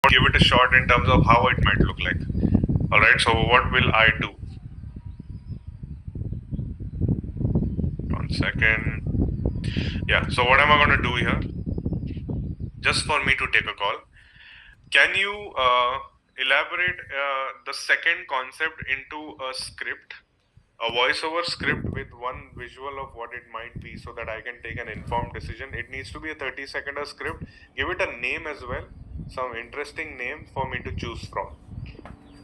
give it a shot in terms of how it might look like. All right, so what will I do? 1 second. Yeah, so what am I going to do here? Just for me to take a call. Can you elaborate the second concept into a script, a voiceover script with one visual of what it might be so that I can take an informed decision? It needs to be a 30-second script. Give it a name as well, some interesting name for me to choose from.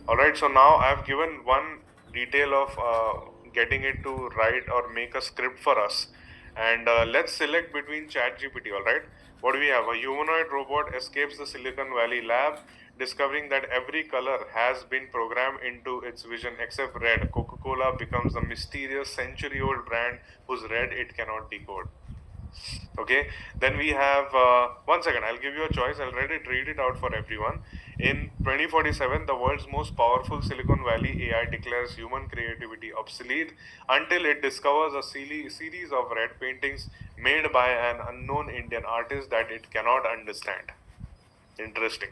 All right, so now I've given one detail of getting it to write or make a script for us. And let's select between ChatGPT, all right? What do we have? A humanoid robot escapes the Silicon Valley lab, discovering that every color has been programmed into its vision except red. Coca-Cola becomes a mysterious century-old brand whose red it cannot decode. Okay, then we have 1 second, I'll give you a choice. I'll read it out for everyone. In 2047, the world's most powerful Silicon Valley AI declares human creativity obsolete until it discovers a series of red paintings made by an unknown Indian artist that it cannot understand. Interesting.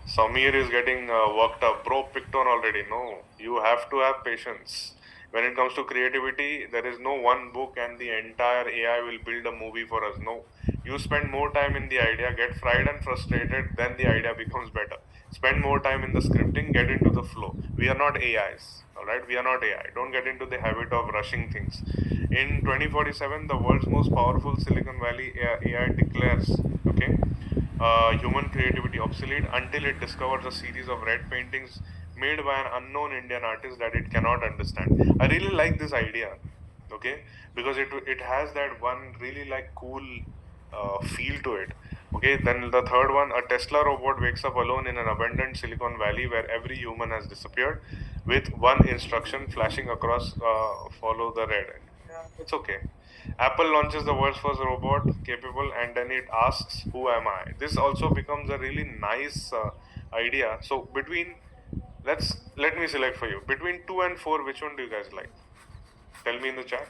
Samir is getting worked up. Bro, picked on already. No, you have to have patience. When it comes to creativity, there is no one book and the entire AI will build a movie for us. No, you spend more time in the idea, get fried and frustrated, then the idea becomes better. Spend more time in the scripting, get into the flow. We are not AIs, all right? We are not AI. Don't get into the habit of rushing things. In 2047, the world's most powerful Silicon Valley AI declares, okay, human creativity obsolete until it discovers a series of red paintings made by an unknown Indian artist that it cannot understand. I really like this idea, okay, because it has that one really like cool feel to it. Okay, then the third one, a Tesla robot wakes up alone in an abandoned Silicon Valley where every human has disappeared, with one instruction flashing across: follow the red. Yeah, it's okay. Apple launches the world's first robot capable, and then it asks, "Who am I?" This also becomes a really nice idea. So let me select for you between 2 and 4. Which one do you guys like? Tell me in the chat.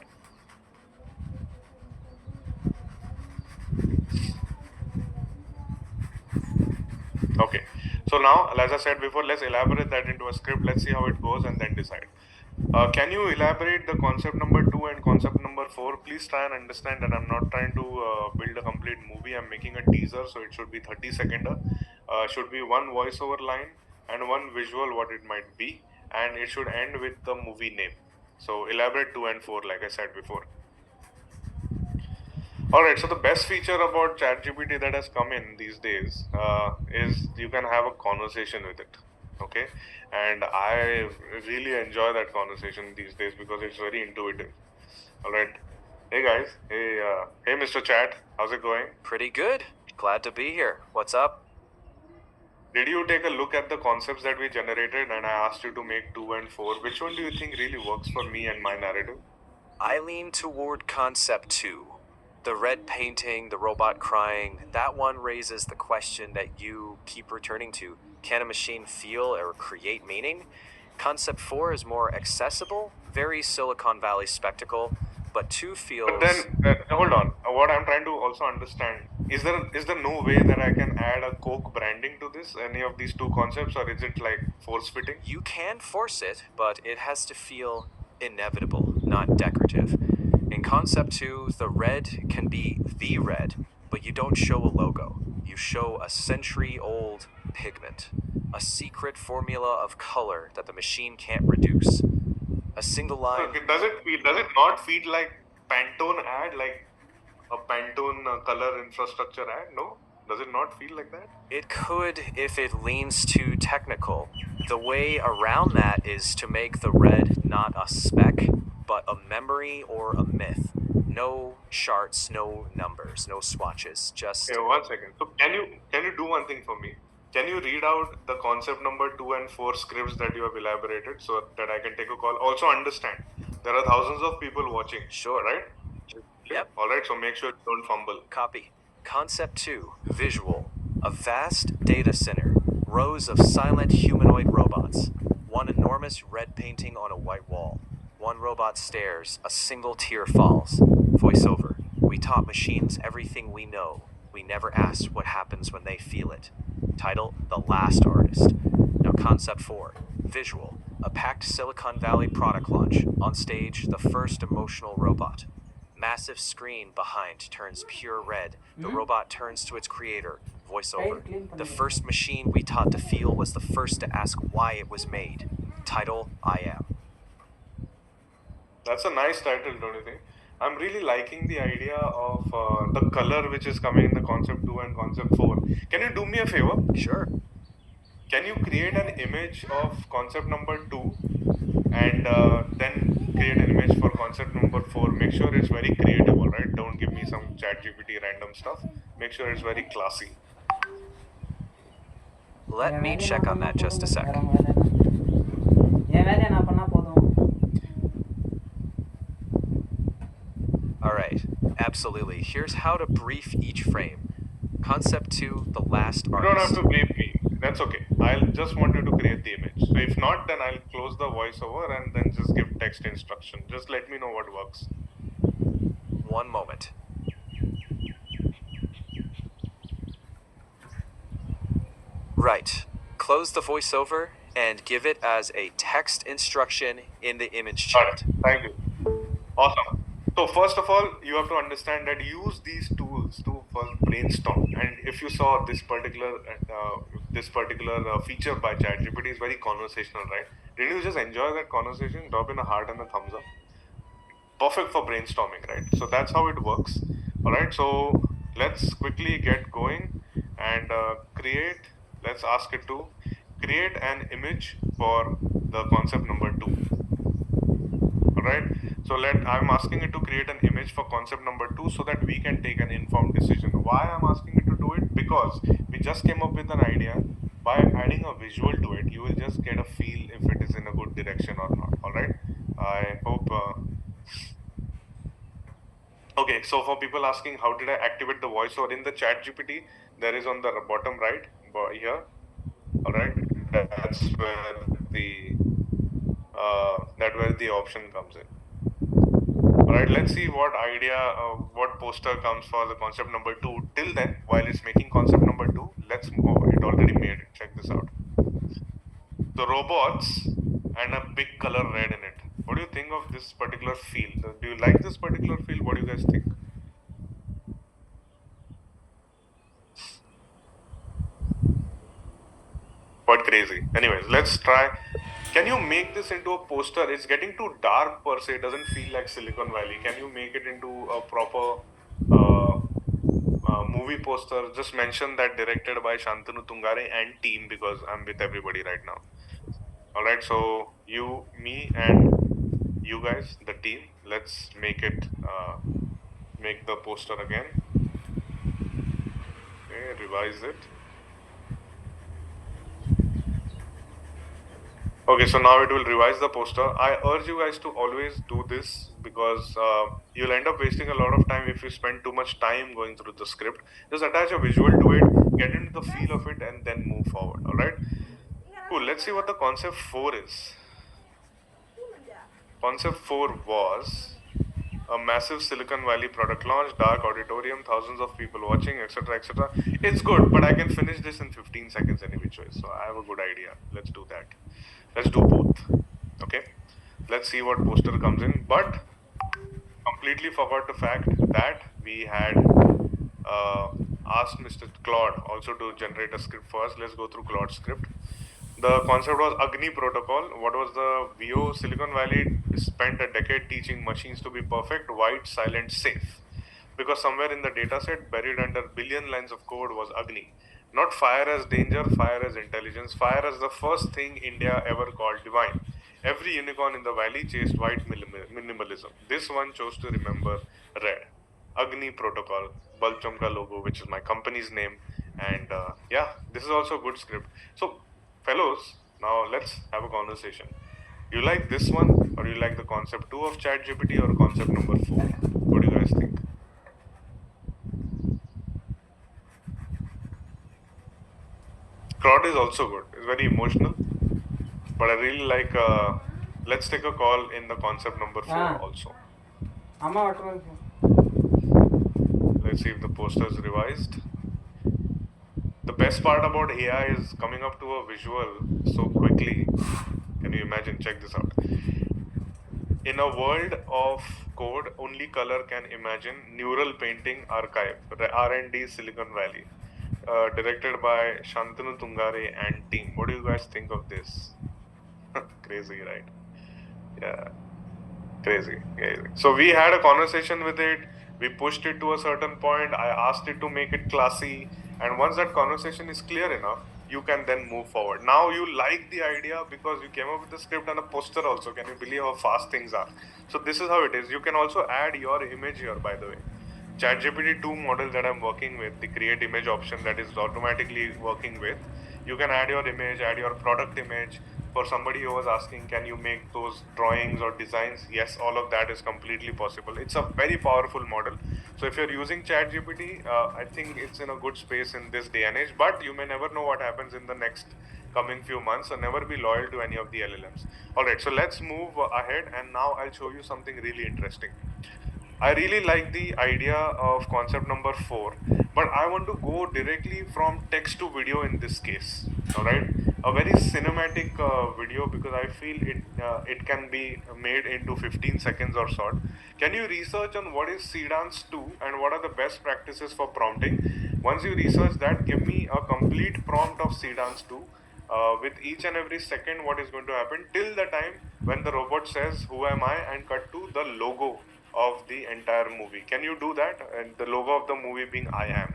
Okay. So now, as I said before, let's elaborate that into a script. Let's see how it goes and then decide. Can you elaborate the concept number 2 and concept number 4? Please try and understand that I'm not trying to build a complete movie. I'm making a teaser, so it should be 30 second. Should be one voiceover line and one visual, what it might be, and it should end with the movie name. So elaborate 2 and 4, like I said before. All right. So the best feature about ChatGPT that has come in these days is you can have a conversation with it. Okay, and I really enjoy that conversation these days because it's very intuitive. All right. Hey guys. Hey Mr. Chat. How's it going? Pretty good. Glad to be here. What's up? Did you take a look at the concepts that we generated and I asked you to make 2 and 4? Which one do you think really works for me and my narrative? I lean toward concept 2. The red painting, the robot crying, that one raises the question that you keep returning to. Can a machine feel or create meaning? Concept 4 is more accessible, very Silicon Valley spectacle, but 2 feels... But then, hold on. What I'm trying to also understand is there no way that I can add a Coke branding to this, any of these two concepts, or is it like force fitting? You can force it, but it has to feel inevitable, not decorative. In concept 2, the red can be the red, but you don't show a logo. You show a century-old pigment, a secret formula of color that the machine can't reduce. A single line... Okay, does it not feel like Pantone ad, like a Pantone color infrastructure ad? No? Does it not feel like that? It could if it leans too technical. The way around that is to make the red not a spec, but a memory or a myth. No charts, no numbers, no swatches, just... Okay, 1 second. So can you do one thing for me? Can you read out the concept number 2 and 4 scripts that you have elaborated so that I can take a call? Also understand, there are thousands of people watching. Sure. Right? Yep. All right. So make sure you don't fumble. Copy. Concept 2, visual. A vast data center, rows of silent humanoid robots, one enormous red painting on a white wall. One robot stares, a single tear falls. Voiceover. We taught machines everything we know. We we never asked what happens when they feel it. Title, The Last Artist. Now concept 4, visual. A packed Silicon Valley product launch. On stage, the first emotional robot. Massive screen behind turns pure red. The robot turns to its creator. Voiceover. The first machine we taught to feel was the first to ask why it was made. Title, I Am. That's a nice title, don't you think? I'm really liking the idea of the color which is coming in the concept 2 and concept 4. Can you do me a favor? Sure. Can you create an image of concept number 2 and then create an image for concept number 4? Make sure it's very creative, alright? Don't give me some ChatGPT random stuff. Make sure it's very classy. Let me check on that just a sec. Alright, absolutely. Here's how to brief each frame. Concept 2, The Last You don't have Artist. to brief me. That's okay. I'll just want you to create the image. So if not, then I'll close the voiceover and then just give text instruction. Just let me know what works. One moment. Right. Close the voiceover and give it as a text instruction in the image Got chat. it. Thank you. Awesome. So first of all, you have to understand that use these tools to first brainstorm. And if you saw this particular feature by ChatGPT is very conversational, right? Didn't you just enjoy that conversation? Drop in a heart and a thumbs up. Perfect for brainstorming, right? So that's how it works. All right. So let's quickly get going and create. Let's ask it to create an image for the concept number 2. All right. So I'm asking it to create an image for concept number 2 so that we can take an informed decision. Why I'm asking it to do it? Because we just came up with an idea. By adding a visual to it, you will just get a feel if it is in a good direction or not. All right. I hope. Okay, so for people asking how did I activate the voiceover in the chat GPT, there is on the bottom right here. All right, that's where the option comes in. All right, let's see what what poster comes for the concept number 2. Till then, while it's making concept number 2, let's move over. It already made it. Check this out. The robots and a big color red in it. What do you think of this particular feel? Do you like this particular feel? What do you guys think? Quite crazy. Anyways, let's try. Can you make this into a poster? It's getting too dark per se. It doesn't feel like Silicon Valley. Can you make it into a proper movie poster? Just mention that directed by Shantanu Tungare and team because I'm with everybody right now. All right, so you, me, and you guys, the team, let's make it, make the poster again. Okay, revise it. Okay, so now it will revise the poster. I urge you guys to always do this because you'll end up wasting a lot of time if you spend too much time going through the script. Just attach a visual to it, get into the feel of it, and then move forward. All right? Cool. Let's see what the concept 4 is. Concept 4 was a massive Silicon Valley product launch, dark auditorium, thousands of people watching, etc., etc. It's good, but I can finish this in 15 seconds any which way. So I have a good idea. Let's do that. Let's do both. Okay. Let's see what poster comes in. But completely forgot the fact that we had asked Mr. Claude also to generate a script for us. Let's go through Claude's script. The concept was Agni Protocol. What was the VO? Silicon Valley spent a decade teaching machines to be perfect, white, silent, safe. Because somewhere in the dataset, buried under billion lines of code was Agni. Not fire as danger, fire as intelligence, fire as the first thing India ever called divine. Every unicorn in the valley chased white minimalism. This one chose to remember red. Agni Protocol, Bulb Chamka logo, which is my company's name. And yeah, this is also a good script. So, fellows, now let's have a conversation. You like this one or you like the concept 2 of ChatGPT or concept number 4? What do you guys think? Claude is also good. It's very emotional. But I really like, let's take a call in the concept number 4 also. Let's see if the poster is revised. The best part about AI is coming up to a visual so quickly. Can you imagine? Check this out. In a world of code, only color can imagine. Neural Painting Archive, R&D Silicon Valley, directed by Shantanu Tungare and team. What do you guys think of this? Crazy, right? Yeah, crazy. So we had a conversation with it. We pushed it to a certain point. I asked it to make it classy, and once that conversation is clear enough, you can then move forward. Now you like the idea because you came up with the script and a poster also. Can you believe how fast things are? So this is how it is. You can also add your image here, by the way. ChatGPT 2 model that I'm working with, the create image option that is automatically working with, you can add your image, add your product image. For somebody who was asking, can you make those drawings or designs? Yes, all of that is completely possible. It's a very powerful model. So if you're using ChatGPT, I think it's in a good space in this day and age, but you may never know what happens in the next coming few months, so never be loyal to any of the LLMs. All right, so let's move ahead, and now I'll show you something really interesting. I really like the idea of concept number 4, but I want to go directly from text to video in this case. All right, a very cinematic video, because I feel it can be made into 15 seconds or so. Can you research on what is Seedance 2 and what are the best practices for prompting? Once you research that, give me a complete prompt of Seedance 2. With each and every second, what is going to happen till the time when the robot says, "Who am I?" and cut to the logo of the entire movie. Can you do that? And the logo of the movie being I am.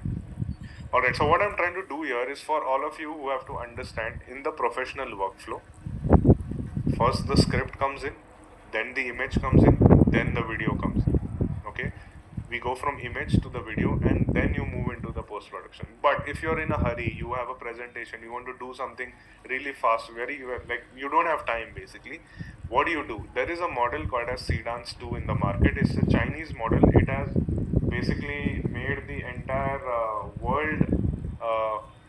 All right. So what I'm trying to do here is for all of you who have to understand in the professional workflow. First the script comes in, then the image comes in, then the video comes in. Okay. We go from image to the video and then you move into the post production. But if you're in a hurry, you have a presentation, you want to do something really fast, you don't have time basically. What do? There is a model called as Seedance 2 in the market. It's a Chinese model. It has basically made the entire world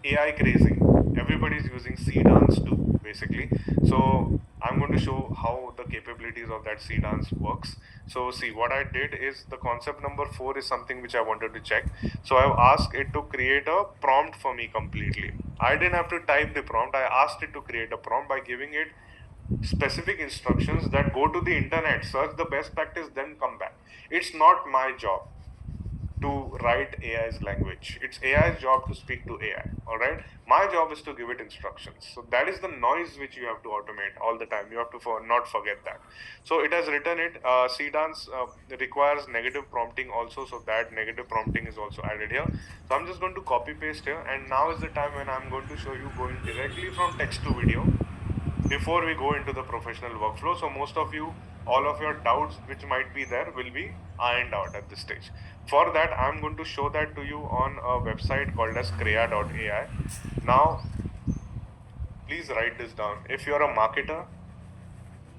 AI crazy. Everybody's using Seedance 2 basically. So I'm going to show how the capabilities of that Seedance works. So see, what I did is the concept number 4 is something which I wanted to check. So I've asked it to create a prompt for me completely. I didn't have to type the prompt. I asked it to create a prompt by giving it specific instructions that go to the internet, search the best practice, then come back. It's not my job to write AI's language. It's AI's job to speak to AI. All right. My job is to give it instructions. So that is the noise which you have to automate all the time. You have to not forget that. So it has written it. Seedance requires negative prompting also. So that negative prompting is also added here. So I'm just going to copy paste here. And now is the time when I'm going to show you going directly from text to video before we go into the professional workflow. So most of you, all of your doubts which might be there will be ironed out at this stage. For that, I'm going to show that to you on a website called as Krea.ai. Now, please write this down. If you're a marketer,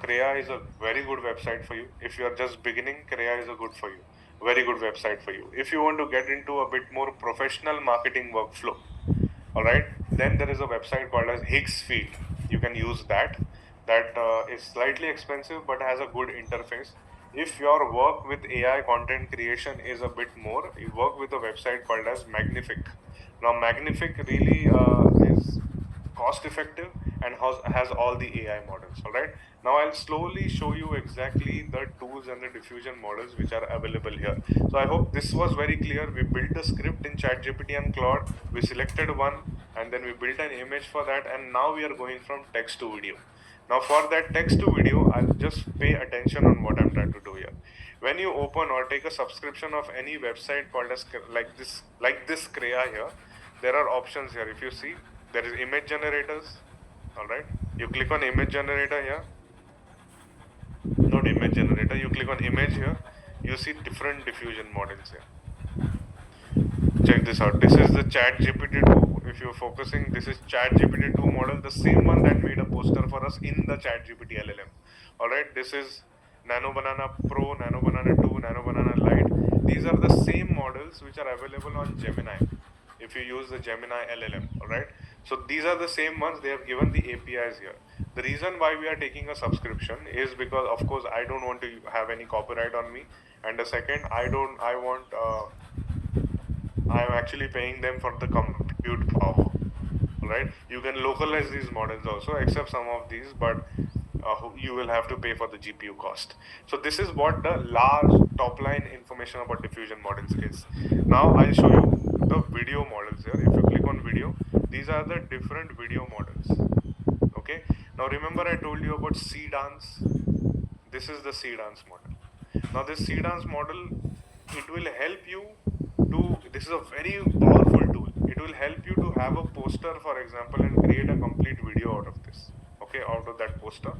Krea is a very good website for you. If you're just beginning, Krea is a good for you. Very good website for you. If you want to get into a bit more professional marketing workflow, all right, then there is a website called as Higgsfield. You can use that. That is slightly expensive but has a good interface. If your work with AI content creation is a bit more, you work with a website called as Magnific. Now Magnific really is cost effective and has all the AI models. All right. Now I'll slowly show you exactly the tools and the diffusion models which are available here. So I hope this was very clear. We built a script in ChatGPT and Claude. We selected one and then we built an image for that. And now we are going from text to video. Now for that text to video, I'll just pay attention on what I'm trying to do here. When you open or take a subscription of any website called as like this Krea here, there are options here. If you see, there is image generators. All right, you click on image generator here. Not image generator, you click on image here, you see different diffusion models here. Check this out. This is the ChatGPT 2. If you're focusing, this is ChatGPT 2 model, the same one that made a poster for us in the ChatGPT LLM. All right, this is Nano Banana Pro, Nano Banana 2, Nano Banana Lite. These are the same models which are available on Gemini if you use the Gemini LLM. All right, so these are the same ones. They have given the APIs here. The reason why we are taking a subscription is because, of course, I don't want to have any copyright on me, and the second, I'm actually paying them for the compute power. right? You can localize these models also, except some of these, but you will have to pay for the GPU cost. So this is what the large top line information about diffusion models is. Now I'll show you the video models here. If you click on video, these are the different video models. Okay. Now remember I told you about Seedance. This is the Seedance model. Now this Seedance model, it will help you to, this is a very powerful tool. It will help you to have a poster, for example, and create a complete video out of this. Okay, out of that poster.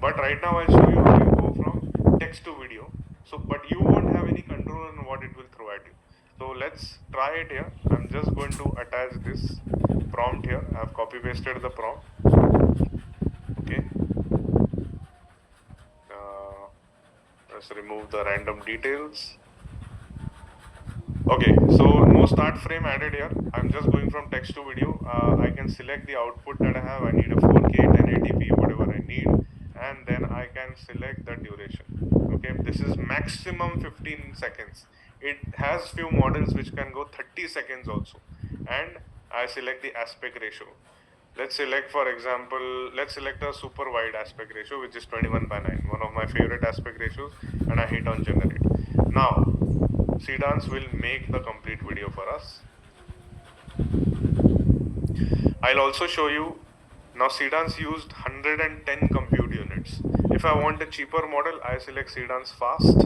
But right now I'll show you how you go from text to video. So, but you won't have any control on what it will throw at you. So let's try it here. I'm just going to attach this prompt here. I've copy pasted the prompt. Okay. Let's remove the random details. Okay, so no start frame added here. I'm just going from text to video. I can select the output that I have. I need a 4K, 1080p, whatever I need, and then I can select the duration. Okay, this is maximum 15 seconds. It has few models which can go 30 seconds also, and I select the aspect ratio. Let's select, for example, let's select a super wide aspect ratio, which is 21:9, one of my favorite aspect ratios, and I hit on generate. Now, Seedance will make the complete video for us. I'll also show you, now Seedance used 110 compute units. If I want a cheaper model, I select Seedance fast,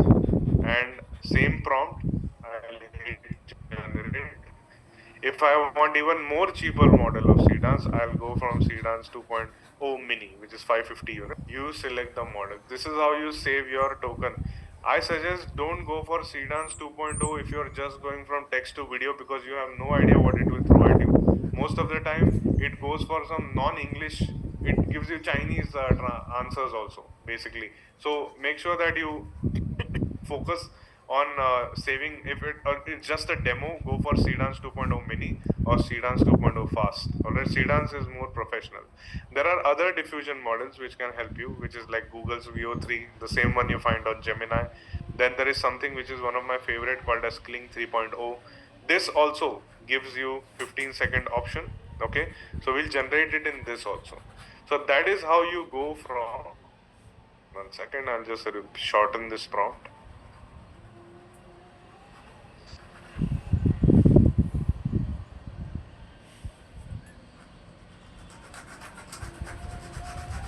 and same prompt, I'll hit generate. If I want even more cheaper model of Seedance, I'll go from Seedance 2.0 mini, which is 550 units. You select the model. This is how you save your token. I suggest don't go for Seedance 2.0 if you're just going from text to video, because you have no idea what it will throw at you. Most of the time, it goes for some non-English. It gives you Chinese answers also, basically. So make sure that you focus on saving. If it's just a demo, go for Seedance 2.0 mini or Seedance 2.0 fast. Alright, Seedance is more professional. There are other diffusion models which can help you, which is like Google's Veo 3, the same one you find on Gemini. Then there is something which is one of my favorite called as Kling 3.0. This also gives you 15-second option. Okay, so we'll generate it in this also. So that is how you go from, 1 second, I'll just shorten this prompt.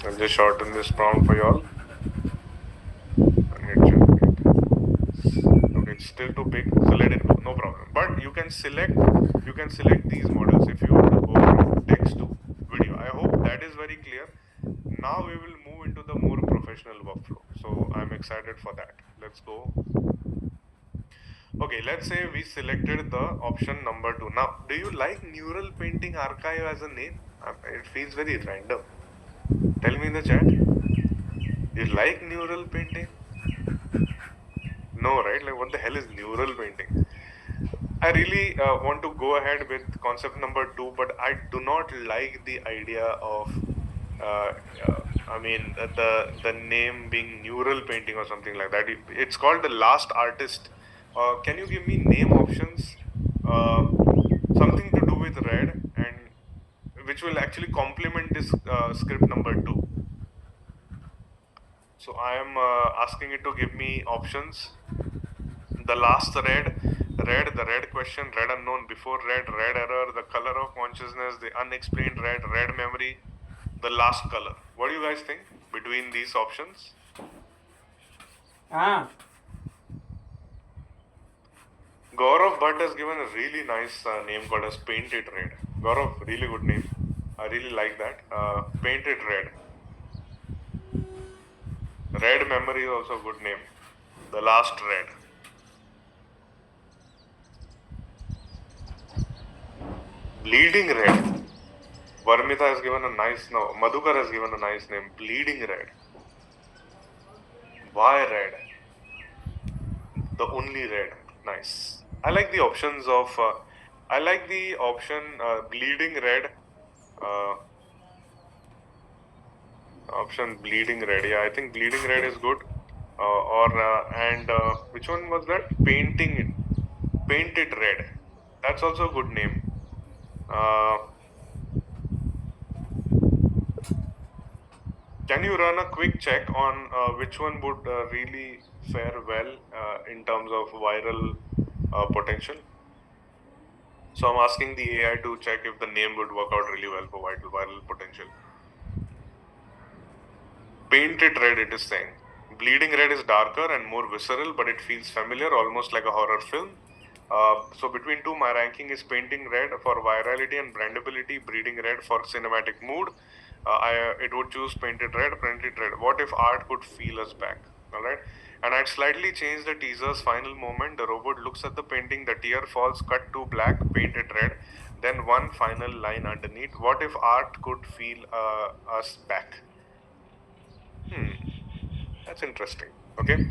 I'll just shorten this prompt for y'all. Okay, it's still too big, so let it go, no problem. But you can select these models if you want to go from text to video. I hope that is very clear. Now we will move into the more professional workflow. So I'm excited for that. Let's go. Okay, let's say we selected the option number 2. Now, do you like Neural Painting Archive as a name? It feels very random. Tell me in the chat. You like neural painting? No, right? Like, what the hell is neural painting? I really want to go ahead with concept number 2, but I do not like the idea of, the name being neural painting or something like that. It's called The Last Artist. Can you give me name options? Something to do with red, and which will actually complement this script number 2. So I am asking it to give me options. The last red, the red question, red unknown, before red, red error, the color of consciousness, the unexplained red, red memory, the last color. What do you guys think between these options? Gaurav Bhatt has given a really nice name called as Painted Red. Gaurav, really good name. I really like that. Painted Red. Red Memory is also a good name. The Last Red. Bleeding Red. Varmita has given a nice, no, Madhukar has given a nice name. Bleeding Red. Why red? The only red. Nice. I like the options of, I like the option bleeding red. Option bleeding red. Yeah, I think bleeding red is good. Which one was that? Painted red. That's also a good name. Can you run a quick check on which one would really fare well in terms of viral potential? So I'm asking the AI to check if the name would work out really well for viral potential. Painted red, it is saying. Bleeding red is darker and more visceral, but it feels familiar, almost like a horror film. So between two, my ranking is painting red for virality and brandability, bleeding red for cinematic mood. It would choose painted red. What if art could feel us back? All right. And I'd slightly change the teaser's final moment. The robot looks at the painting, the tear falls, cut to black, painted red. Then one final line underneath. What if art could feel us back? That's interesting. Okay.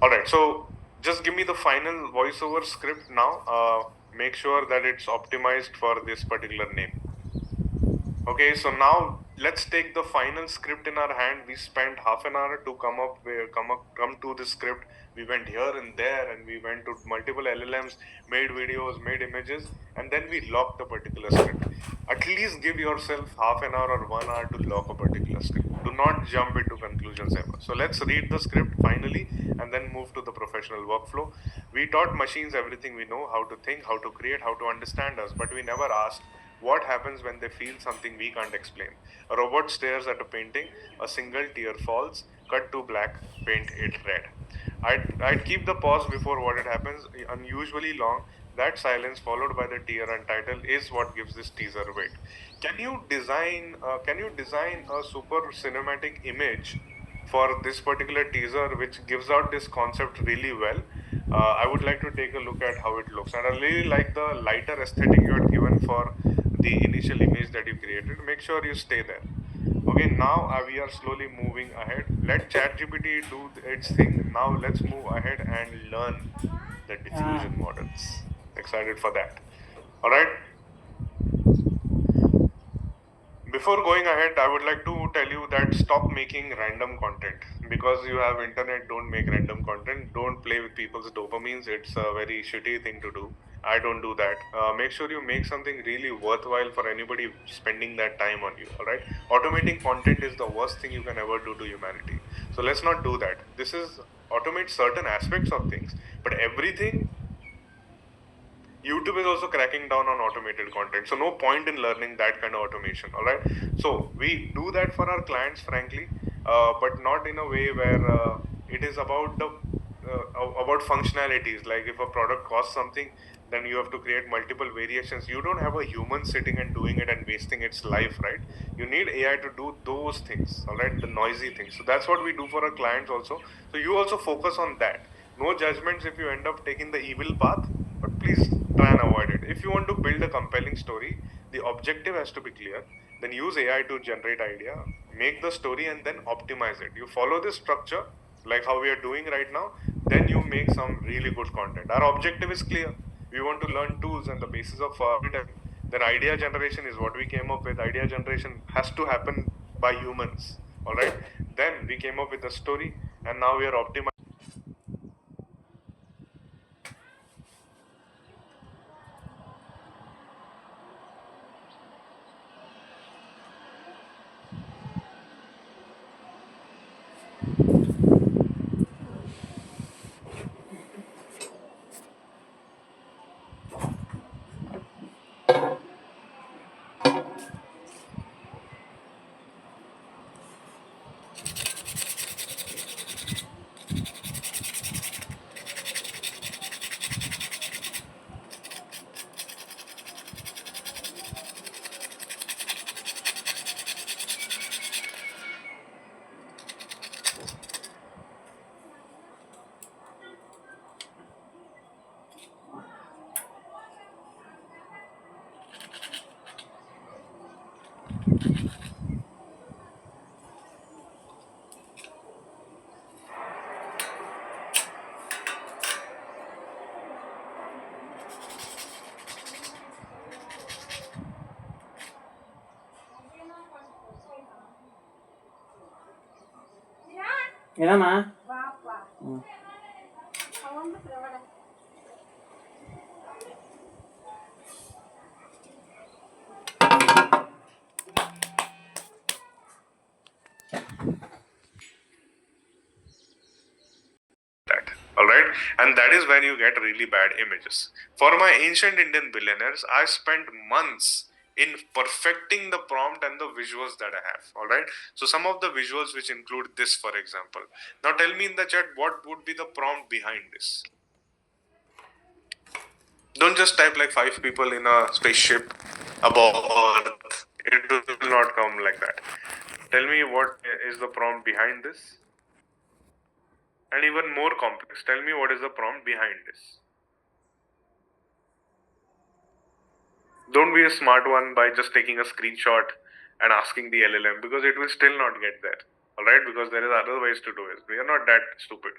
All right. So just give me the final voiceover script now. Make sure that it's optimized for this particular name. Okay, so now let's take the final script in our hand. We spent half an hour to come to this script. We went here and there, and we went to multiple LLMs, made videos, made images, and then we locked a particular script. At least give yourself half an hour or 1 hour to lock a particular script. Do not jump into conclusions ever. So let's read the script finally, and then move to the professional workflow. We taught machines everything we know: how to think, how to create, how to understand us, but we never asked what happens when they feel something we can't explain. A robot stares at a painting, a single tear falls, cut to black, paint it red. I'd keep the pause before what it happens, unusually long. That silence followed by the tear and title is what gives this teaser weight. Can you design a super cinematic image for this particular teaser which gives out this concept really well? I would like to take a look at how it looks, and I really like the lighter aesthetic you had given for the initial image that you created. Make sure you stay there. Okay, now we are slowly moving ahead. Let ChatGPT do its thing. Now let's move ahead and learn the diffusion models. Excited for that. All right. Before going ahead, I would like to tell you that stop making random content. Because you have internet, don't make random content. Don't play with people's dopamines. It's a very shitty thing to do. I don't do that. Make sure you make something really worthwhile for anybody spending that time on you. All right. Automating content is the worst thing you can ever do to humanity. So let's not do that. This is automate certain aspects of things, but everything. YouTube is also cracking down on automated content. So no point in learning that kind of automation. All right. So we do that for our clients, frankly, but not in a way where it is about the about functionalities. Like if a product costs something, then you have to create multiple variations. You don't have a human sitting and doing it and wasting its life, right? You need AI to do those things. All right, the noisy things. So that's what we do for our clients also. So you also focus on that. No judgments if you end up taking the evil path, but please try and avoid it. If you want to build a compelling story, the objective has to be clear. Then use AI to generate idea, make the story, and then optimize it. You follow this structure, like how we are doing right now, then you make some really good content. Our objective is clear. We want to learn tools and the basis of storytelling. Then idea generation is what we came up with. Idea generation has to happen by humans. All right. Then we came up with a story, and now we are optimizing. ಏನಮ್ಮ Alright? And that is when you get really bad images. For my ancient Indian billionaires, I spent months in perfecting the prompt and the visuals that I have. Alright? So some of the visuals which include this, for example. Now tell me in the chat what would be the prompt behind this. Don't just type like 5 people in a spaceship above Earth. It will not come like that. Tell me what is the prompt behind this? And even more complex, tell me what is the prompt behind this. Don't be a smart one by just taking a screenshot and asking the LLM, because it will still not get there. Alright, because there is other ways to do it. We are not that stupid.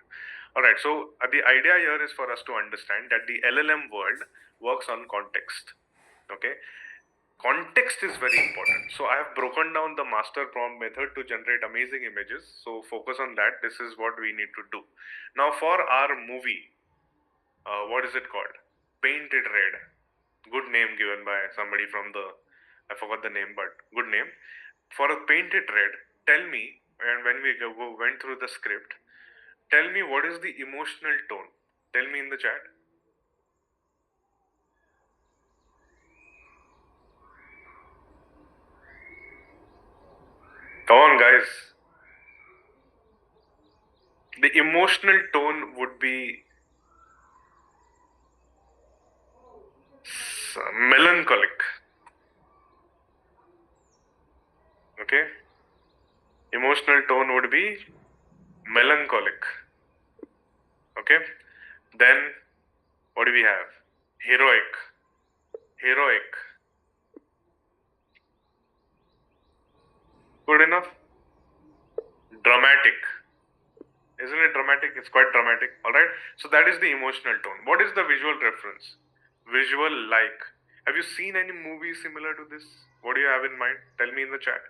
Alright, so the idea here is for us to understand that the LLM world works on context. Okay, context is very important. So I have broken down the master prompt method to generate amazing images. So focus on that. This is what we need to do. Now for our movie, what is it called? Painted Red. Good name given by somebody from I forgot the name, but good name. For a Painted Red, tell me, and when we went through the script, tell me what is the emotional tone. Tell me in the chat. Come on, guys. The emotional tone would be melancholic. Okay? Emotional tone would be melancholic. Okay? Then, what do we have? Heroic. Heroic. Good enough? Dramatic. Isn't it dramatic? It's quite dramatic. Alright? So that is the emotional tone. What is the visual reference? Visual like. Have you seen any movie similar to this? What do you have in mind? Tell me in the chat.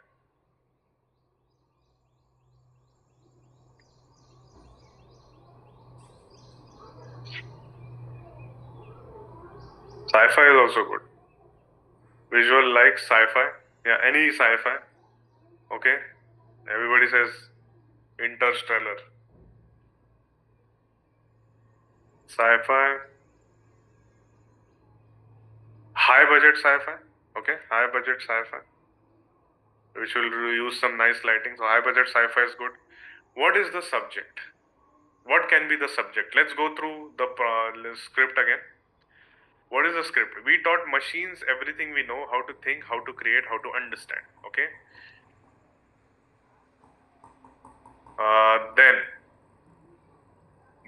Sci-fi is also good. Visual like sci-fi. Yeah, any sci-fi. Okay. Everybody says Interstellar. Sci-fi. High budget sci-fi. Okay. High budget sci-fi, which will use some nice lighting. So high budget sci-fi is good. What is the subject? What can be the subject? Let's go through the script again. What is the script? We taught machines everything we know, how to think, how to create, how to understand. Okay.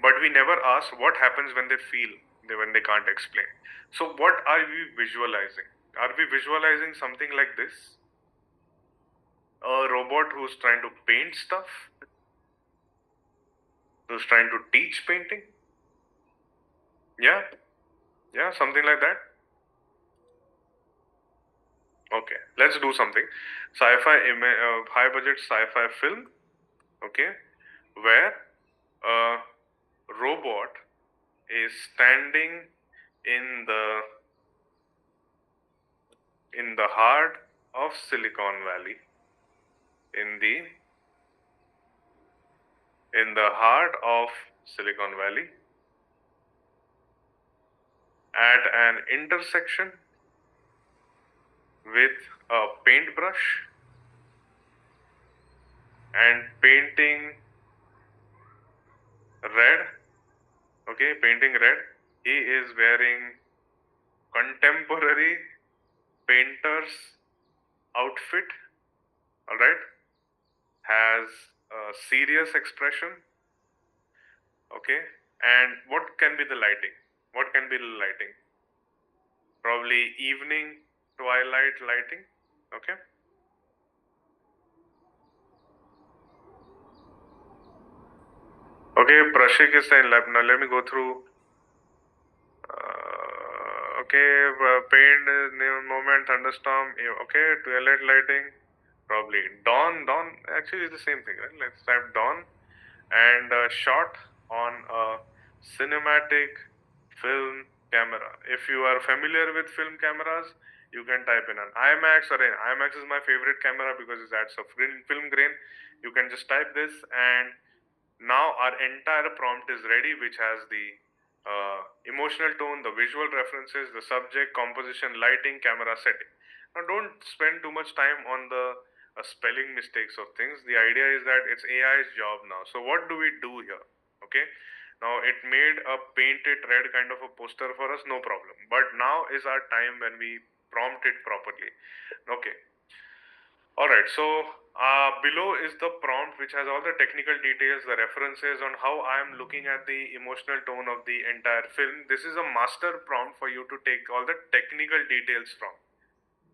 But we never asked what happens when they feel, when they can't explain. So what are we visualizing? Are we visualizing something like this? A robot who's trying to paint stuff? Who's trying to teach painting? Yeah, something like that. Okay, let's do something. Sci-fi, high budget sci-fi film. Okay, where a robot is standing in the heart of Silicon Valley, in the heart of Silicon Valley, at an intersection with a paintbrush and painting red. Okay, painting red. He is wearing contemporary painter's outfit. Alright, has a serious expression. Okay, and what can be the lighting? What can be the lighting? Probably evening, twilight lighting. Okay. Okay, Prashik is saying, now let me go through. Paint, moment, thunderstorm. Okay, twilight lighting. Probably dawn. Actually, it's the same thing, right? Let's type dawn and shot on a cinematic film camera. If you are familiar with film cameras, you can type in an IMAX, or an IMAX is my favorite camera because it adds a film grain. You can just type this and Now our entire prompt is ready, which has the emotional tone, the visual references, the subject, composition, lighting, camera setting. Now don't spend too much time on the spelling mistakes of things. The idea is that it's AI's job now. So what do we do here? Okay. Now it made a paint it red kind of a poster for us, no problem. But now is our time when we prompt it properly. Okay. Alright, so below is the prompt which has all the technical details, the references on how I am looking at the emotional tone of the entire film. This is a master prompt for you to take all the technical details from.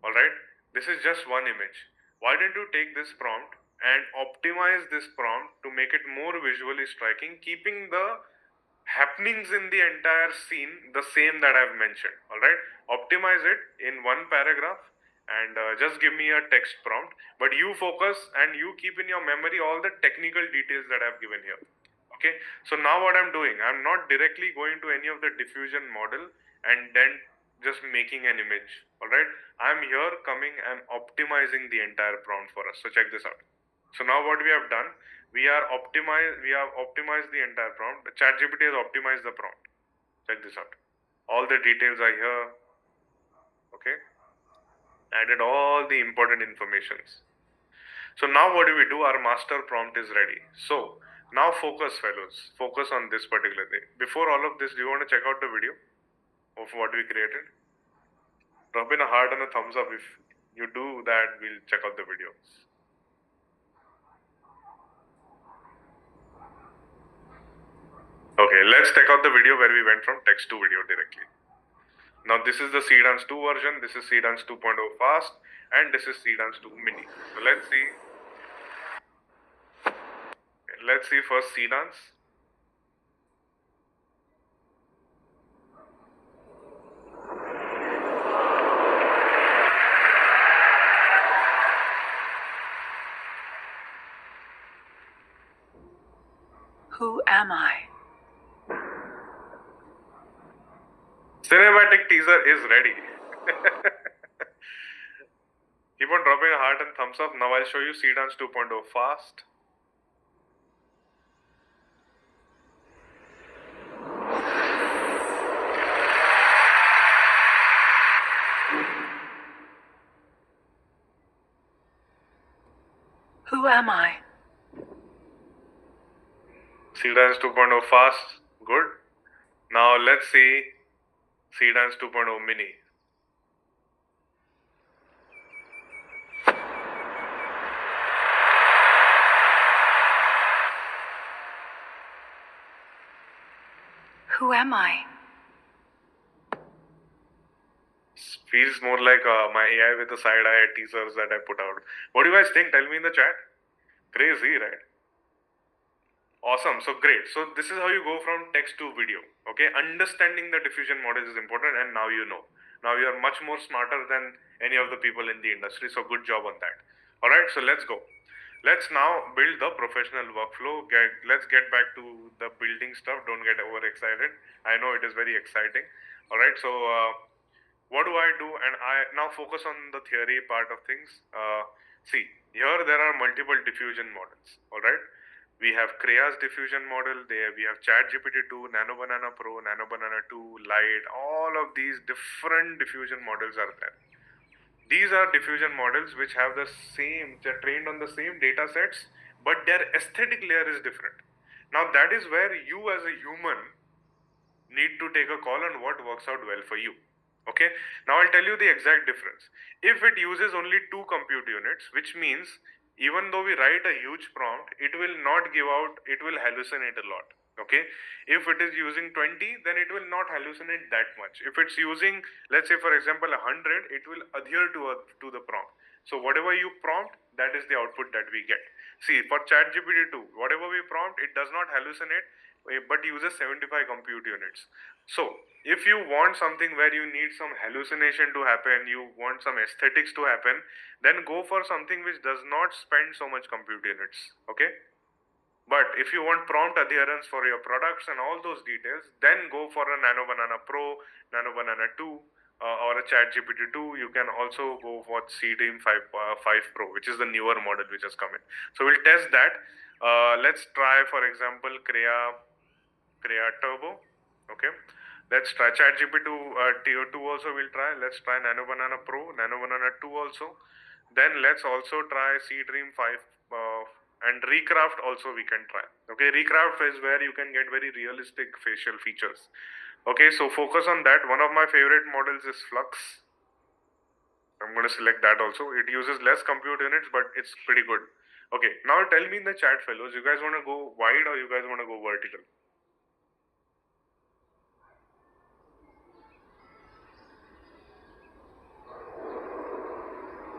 Alright, this is just one image. Why don't you take this prompt and optimize this prompt to make it more visually striking, keeping the happenings in the entire scene the same that I've mentioned. Alright, optimize it in one paragraph and just give me a text prompt, but you focus and you keep in your memory all the technical details that I've given here. Okay, so now what I'm doing, I'm not directly going to any of the diffusion model and then just making an image. Alright, I'm here coming and optimizing the entire prompt for us. So check this out. So now what we have done, we have optimized the entire prompt. ChatGPT has optimized the prompt. Check this out. All the details are here. Okay, added all the important informations. So now what do we do? Our master prompt is ready. So now focus, fellows. Focus on this particular thing. Before all of this, do you want to check out the video of what we created? Drop in a heart and a thumbs up. If you do that, we'll check out the video. Okay, let's check out the video where we went from text to video directly. Now this is the Seedance 2 version, this is Seedance 2.0 Fast, and this is Seedance 2 Mini. So let's see. Let's see first Seedance. Who am I? Cinematic teaser is ready. Keep on dropping a heart and thumbs up. Now I'll show you Seedance 2.0 Fast. Who am I? Seedance 2.0 Fast, good. Now let's see Seedance 2.0 Mini. Who am I? Feels more like my AI with the side eye teasers that I put out. What do you guys think? Tell me in the chat. Crazy, right? Awesome. So great. So this is how you go from text to video. Okay. Understanding the diffusion models is important, and now you know. Now you are much more smarter than any of the people in the industry. So good job on that. All right. So let's go. Let's now build the professional workflow. Let's get back to the building stuff. Don't get overexcited. I know it is very exciting. All right. So what do I do? And I now focus on the theory part of things. See, here there are multiple diffusion models. All right. We have Crea's diffusion model there. We have ChatGPT 2, Nano Banana Pro, Nano Banana 2, Lite. All of these different diffusion models are there. These are diffusion models which have the same, they're trained on the same data sets, but their aesthetic layer is different. Now that is where you as a human need to take a call on what works out well for you. Okay, now I'll tell you the exact difference. If it uses only 2 compute units, which means even though we write a huge prompt, it will not give out, it will hallucinate a lot. Okay, if it is using 20, then it will not hallucinate that much. If it's using, let's say for example 100, it will adhere to the prompt. So whatever you prompt, that is the output that we get. See, for ChatGPT 2, whatever we prompt, it does not hallucinate, but uses 75 compute units. So if you want something where you need some hallucination to happen, you want some aesthetics to happen, then go for something which does not spend so much compute units. Okay, but if you want prompt adherence for your products and all those details, then go for a Nano Banana Pro, Nano Banana 2, or a ChatGPT 2. You can also go for Seedream 5 Pro, which is the newer model which has come in. So we'll test that. Let's try, for example, Crea Turbo. Okay. Let's try ChatGPT Tier 2 also we'll try. Let's try Nano Banana Pro, Nano Banana 2 also. Then let's also try Dream 5 and Recraft also we can try. Okay, Recraft is where you can get very realistic facial features. Okay, so focus on that. One of my favorite models is Flux. I'm going to select that also. It uses less compute units, but it's pretty good. Okay, now tell me in the chat, fellows, you guys want to go wide or you guys want to go vertical?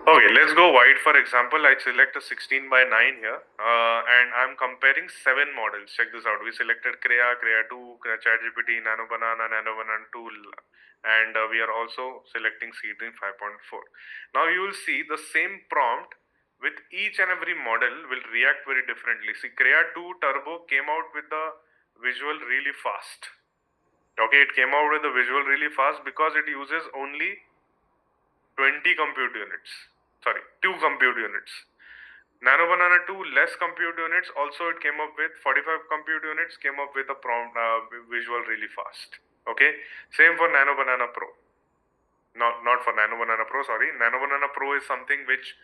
Okay, let's go wide. For example, I select a 16 by 9 here, and I'm comparing 7 models. Check this out. We selected Crea, Crea 2, ChatGPT, Nano Banana, Nano Banana 2, and we are also selecting Seedream 5.4. Now you will see the same prompt with each and every model will react very differently. See, Crea 2 Turbo came out with the visual really fast. Okay, it came out with the visual really fast because it uses only 20 compute units. Sorry, 2 compute units. Nano Banana 2 less compute units. Also, it came up with 45 compute units. Came up with a prompt visual really fast. Okay. Same for Nano Banana Pro. Not for Nano Banana Pro. Sorry, Nano Banana Pro is something which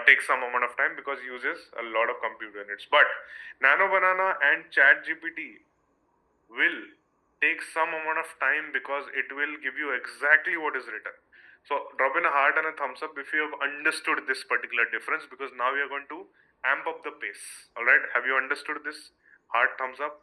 takes some amount of time because uses a lot of compute units. But Nano Banana and ChatGPT will take some amount of time because it will give you exactly what is written. So drop in a heart and a thumbs up if you have understood this particular difference, because now we are going to amp up the pace. All right, have you understood this? Heart, thumbs up.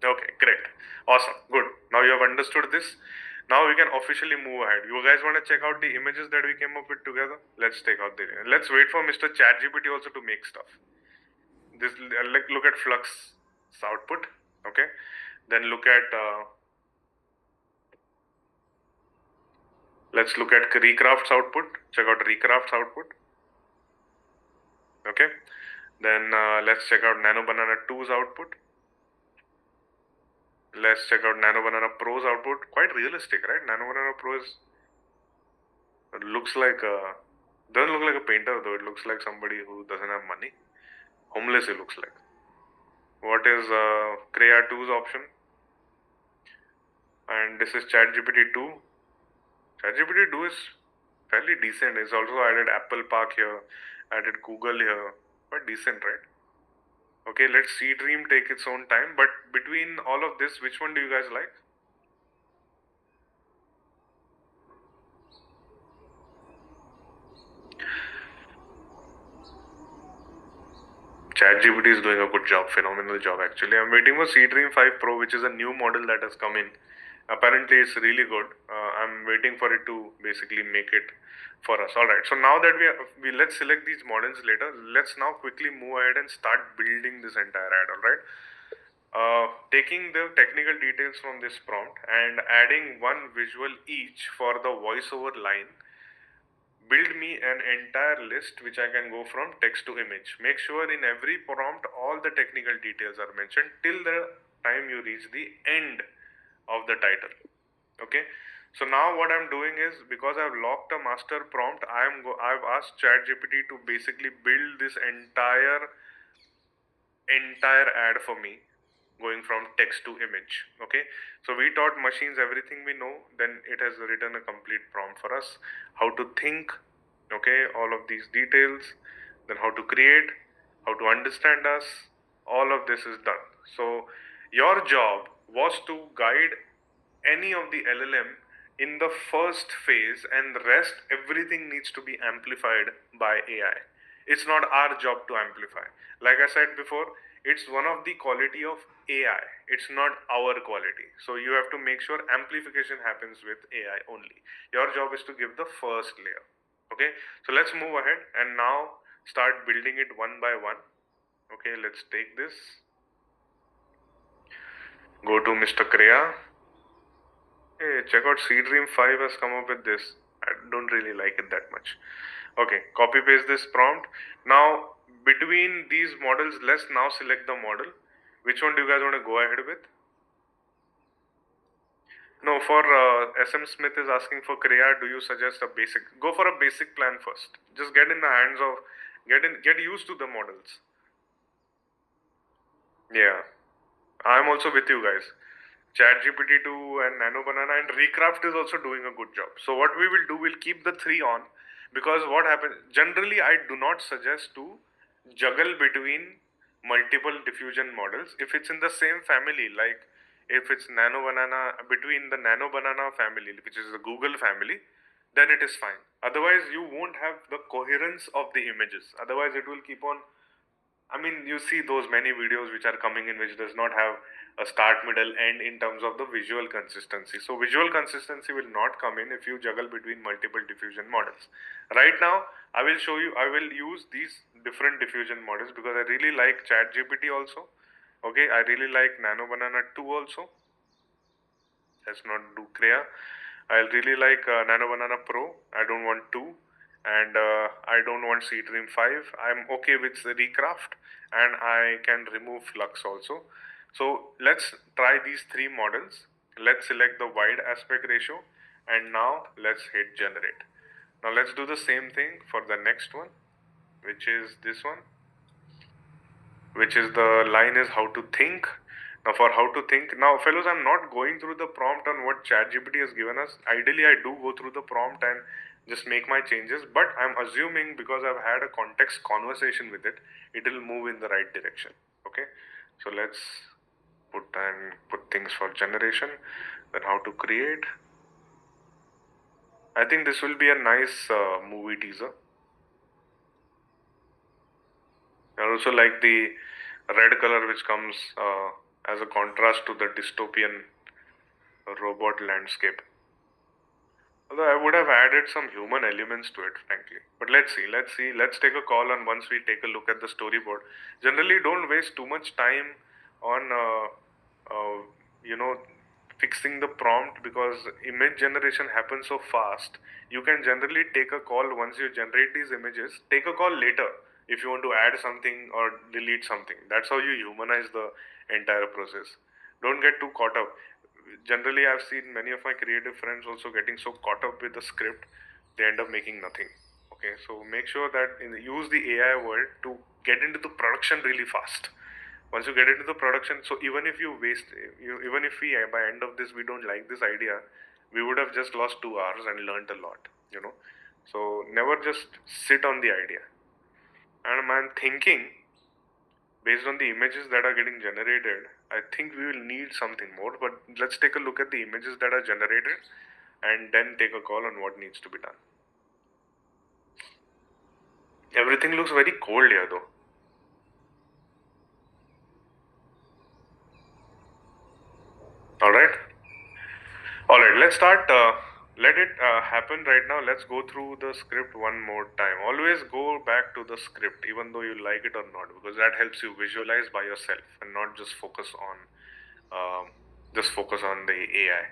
Okay, great, awesome, good. Now you have understood this. Now we can officially move ahead. You guys want to check out the images that we came up with together? Let's take out the. Let's wait for Mr. ChatGPT also to make stuff. This like look at Flux output. Okay, then look at let's look at Recraft's output. Check out Recraft's output. Okay, then let's check out Nano Banana 2's output. Let's check out Nano Banana Pro's output. Quite realistic, right? Nano Banana Pro is looks like doesn't look like a painter though. It looks like somebody who doesn't have money. Homeless it looks like. What is Crea 2's option? And this is ChatGPT 2. ChatGPT 2 is fairly decent. It's also added Apple Park here, added Google here. Quite decent, right? Okay, let Seedream take its own time. But between all of this, which one do you guys like? ChatGPT is doing a good job, phenomenal job actually. I'm waiting for Seedream 5 Pro, which is a new model that has come in. Apparently, it's really good. I'm waiting for it to basically make it for us. All right. So now that we let's select these models later. Let's now quickly move ahead and start building this entire ad. All right. Taking the technical details from this prompt and adding one visual each for the voiceover line. Build me an entire list which I can go from text to image. Make sure in every prompt all the technical details are mentioned till the time you reach the end of the title. Okay, so now what I'm doing is, because I've locked a master prompt, I've asked ChatGPT to basically build this entire ad for me, going from text to image. Okay, so we taught machines everything we know, then it has written a complete prompt for us, how to think, okay, all of these details, then how to create, how to understand us, all of this is done. So your job was to guide any of the LLM in the first phase, and the rest everything needs to be amplified by AI. It's not our job to amplify. Like I said before, it's one of the quality of AI. It's not our quality. So you have to make sure amplification happens with AI only. Your job is to give the first layer. Okay, so let's move ahead and now start building it one by one. Okay, let's take this. Go to Mr. Crea. Hey, check out Seedream 5 has come up with this. I don't really like it that much. Okay, copy paste this prompt. Now, between these models, let's now select the model. Which one do you guys want to go ahead with? No, for SM Smith is asking for Crea, do you suggest a basic? Go for a basic plan first. Just get in the hands of Get used to the models. Yeah, I'm also with you guys. ChatGPT 2 and Nano Banana and Recraft is also doing a good job. So what we will do, we'll keep the three on, because what happens generally, I do not suggest to juggle between multiple diffusion models if it's in the same family. Like if it's Nano Banana, between the Nano Banana family, which is the Google family, then it is fine. Otherwise, you won't have the coherence of the images. Otherwise, it will keep on. I mean, you see those many videos which are coming in which does not have a start, middle, end in terms of the visual consistency. So visual consistency will not come in if you juggle between multiple diffusion models. Right now, I will show you, I will use these different diffusion models because I really like ChatGPT also. Okay, I really like Nano Banana 2 also. Let's not do Crea. I really like Nano Banana Pro. I don't want 2. And I don't want Seedream 5. I'm okay with the Recraft, and I can remove Flux also. So let's try these three models. Let's select the wide aspect ratio, and now let's hit generate. Now let's do the same thing for the next one, which is this one, which is the line is how to think. Now for how to think, now fellows, I'm not going through the prompt on what ChatGPT has given us. Ideally, I do go through the prompt and just make my changes, but I'm assuming because I've had a context conversation with it, it will move in the right direction. Okay, so let's put things for generation, then how to create. I think this will be a nice movie teaser. I also like the red color which comes as a contrast to the dystopian robot landscape. Although I would have added some human elements to it, frankly. But let's see. Let's take a call on once we take a look at the storyboard. Generally, don't waste too much time on, you know, fixing the prompt because image generation happens so fast. You can generally take a call once you generate these images. Take a call later if you want to add something or delete something. That's how you humanize the entire process. Don't get too caught up. Generally, I've seen many of my creative friends also getting so caught up with the script, they end up making nothing. Okay, so make sure that use the AI world to get into the production really fast. Once you get into the production, so even if you waste, even if we by end of this we don't like this idea, we would have just lost 2 hours and learned a lot. So never just sit on the idea. And I'm thinking, based on the images that are getting generated, I think we will need something more. But let's take a look at the images that are generated and then take a call on what needs to be done. Everything looks very cold here though. Alright, let's start. Let it happen right now. Let's go through the script one more time. Always go back to the script, even though you like it or not, because that helps you visualize by yourself and not just focus on the AI.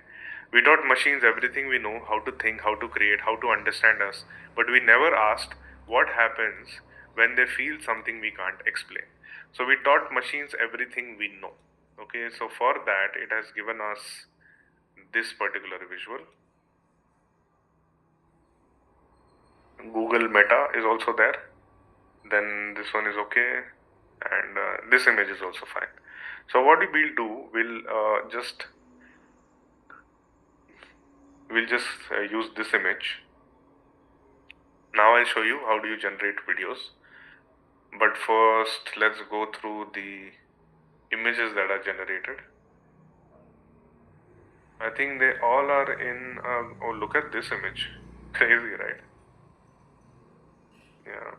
We taught machines everything we know, how to think, how to create, how to understand us, but we never asked what happens when they feel something we can't explain. So we taught machines everything we know. Okay, so for that, it has given us this particular visual. Google Meta is also there. Then this one is okay, and this image is also fine. So what we'll do, we'll just use this image. Now I'll show you how do you generate videos. But first, let's go through the images that are generated. I think they all are in. Oh, look at this image. Crazy, right? Yeah.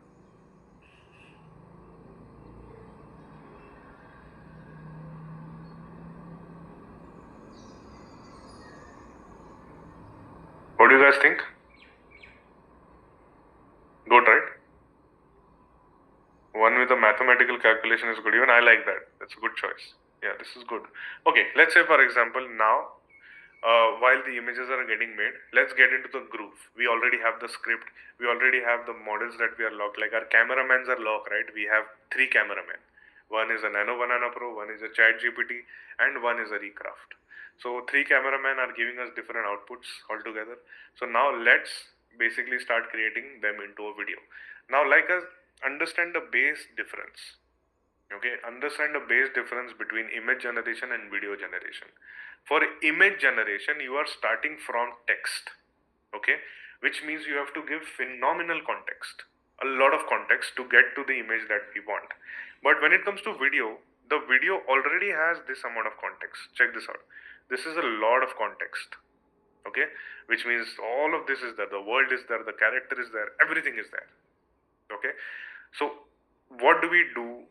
What do you guys think? Good, right? One with a mathematical calculation is good. Even I like that. That's a good choice. Yeah, this is good. Okay, let's say for example now, while the images are getting made, let's get into the groove. We already have the script. We already have the models that we are locked. Like our cameramans are locked, right? We have 3 cameramen. One is a Nano Banana Pro, one is a ChatGPT, and one is a Recraft. So 3 cameramen are giving us different outputs altogether. So now let's basically start creating them into a video. Now, like understand the base difference. Okay, understand the base difference between image generation and video generation. For image generation, you are starting from text, okay, which means you have to give phenomenal context, a lot of context to get to the image that we want. But when it comes to video, the video already has this amount of context. Check this out. This is a lot of context, okay, which means all of this is there. The world is there, the character is there, everything is there, okay. So what do we do?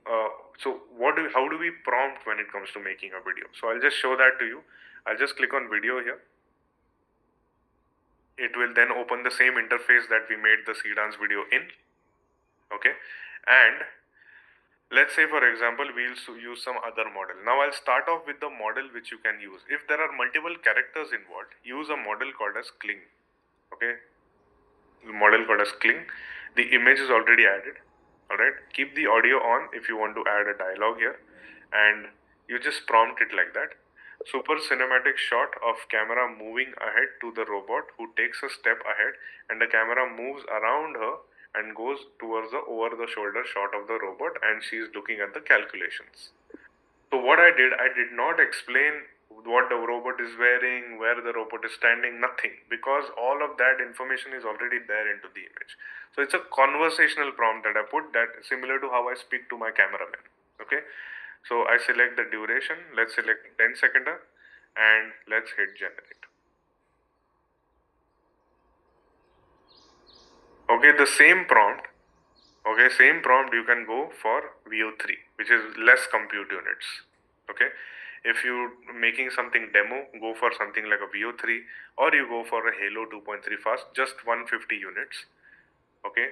How do we prompt when it comes to making a video? So I'll just show that to you. I'll just click on video here. It will then open the same interface that we made the C-Dance video in, okay. And let's say, for example, we'll use some other model. Now I'll start off with the model which you can use. If there are multiple characters involved, use a model called as Kling, okay. The model called as Kling. The image is already added. Alright, keep the audio on if you want to add a dialogue here, and you just prompt it like that. Super cinematic shot of camera moving ahead to the robot who takes a step ahead, and the camera moves around her and goes towards the over the shoulder shot of the robot, and she is looking at the calculations. So what I did not explain what the robot is wearing, where the robot is standing, nothing, because all of that information is already there into the image. So it's a conversational prompt that I put, that similar to how I speak to my cameraman, okay. So I select the duration, let's select 10 seconder, and let's hit generate. Okay, the same prompt, you can go for Veo 3, which is less compute units, okay. If you're making something demo, go for something like a Veo 3, or you go for a Halo 2.3 fast, just 150 units, okay,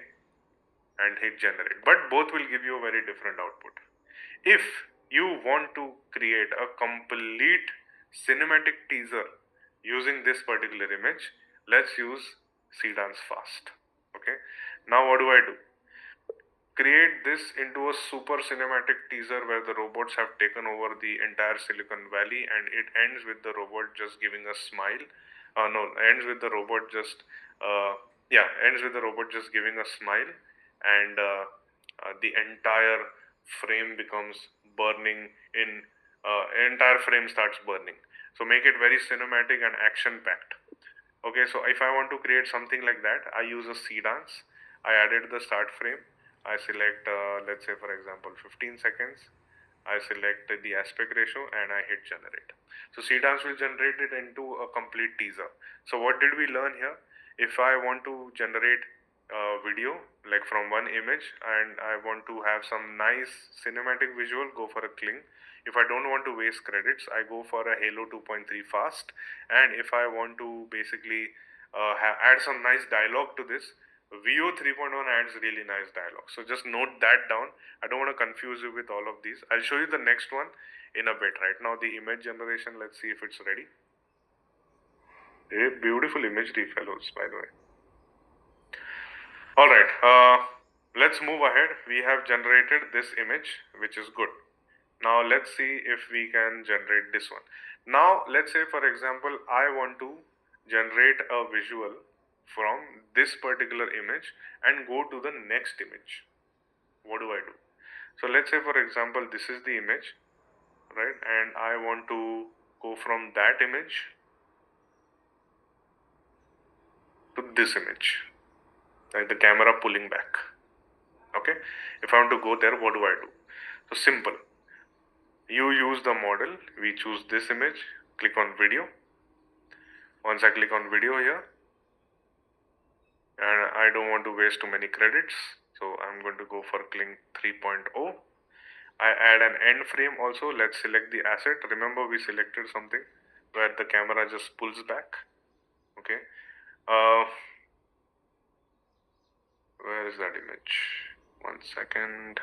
and hit generate. But both will give you a very different output. If you want to create a complete cinematic teaser using this particular image, let's use C-Dance Fast, okay. Now what do I do? Create this into a super cinematic teaser where the robots have taken over the entire Silicon Valley, and it ends with the robot just giving a smile. Ends with the robot just giving a smile, and the entire frame becomes burning in. Entire frame starts burning. So make it very cinematic and action packed. Okay, so if I want to create something like that, I use a C-Dance. I added the start frame. I select, let's say for example, 15 seconds. I select the aspect ratio and I hit generate. So C-Dance will generate it into a complete teaser. So what did we learn here? If I want to generate a video like from one image and I want to have some nice cinematic visual, go for a Kling. If I don't want to waste credits, I go for a Halo 2.3 fast. And if I want to basically add some nice dialogue to this, Veo 3.1 adds really nice dialogue. So just note that down. I don't want to confuse you with all of these. I'll show you the next one in a bit. Right now the image generation, let's see if it's ready. A beautiful imagery, fellows, by the way. Alright, let's move ahead. We have generated this image, which is good. Now let's see if we can generate this one. Now let's say for example, I want to generate a visual from this particular image and go to the next image. What do I do? So let's say for example, this is the image, right? And I want to go from that image to this image, like the camera pulling back. Okay, if I want to go there, what do I do? So simple. You use the model, we choose this image, click on video. Once I click on video here, and I don't want to waste too many credits, so I'm going to go for Kling 3.0. I add an end frame also. Let's select the asset. Remember we selected something where the camera just pulls back. Okay, where is that image? 1 second.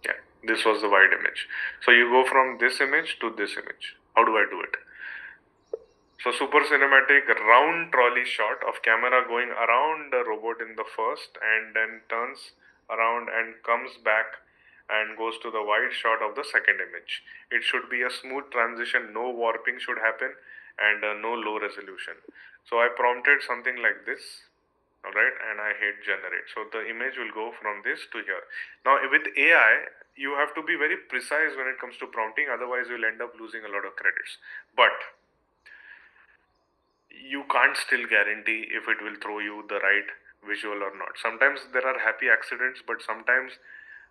Yeah, this was the wide image. So you go from this image to this image. How do I do it? So super cinematic round trolley shot of camera going around the robot in the first, and then turns around and comes back and goes to the wide shot of the second image. It should be a smooth transition, no warping should happen, and no low resolution. So I prompted something like this. all right, and I hit generate. So the image will go from this to here. Now with AI, you have to be very precise when it comes to prompting, otherwise you'll end up losing a lot of credits. But you can't still guarantee if it will throw you the right visual or not. Sometimes there are happy accidents, but sometimes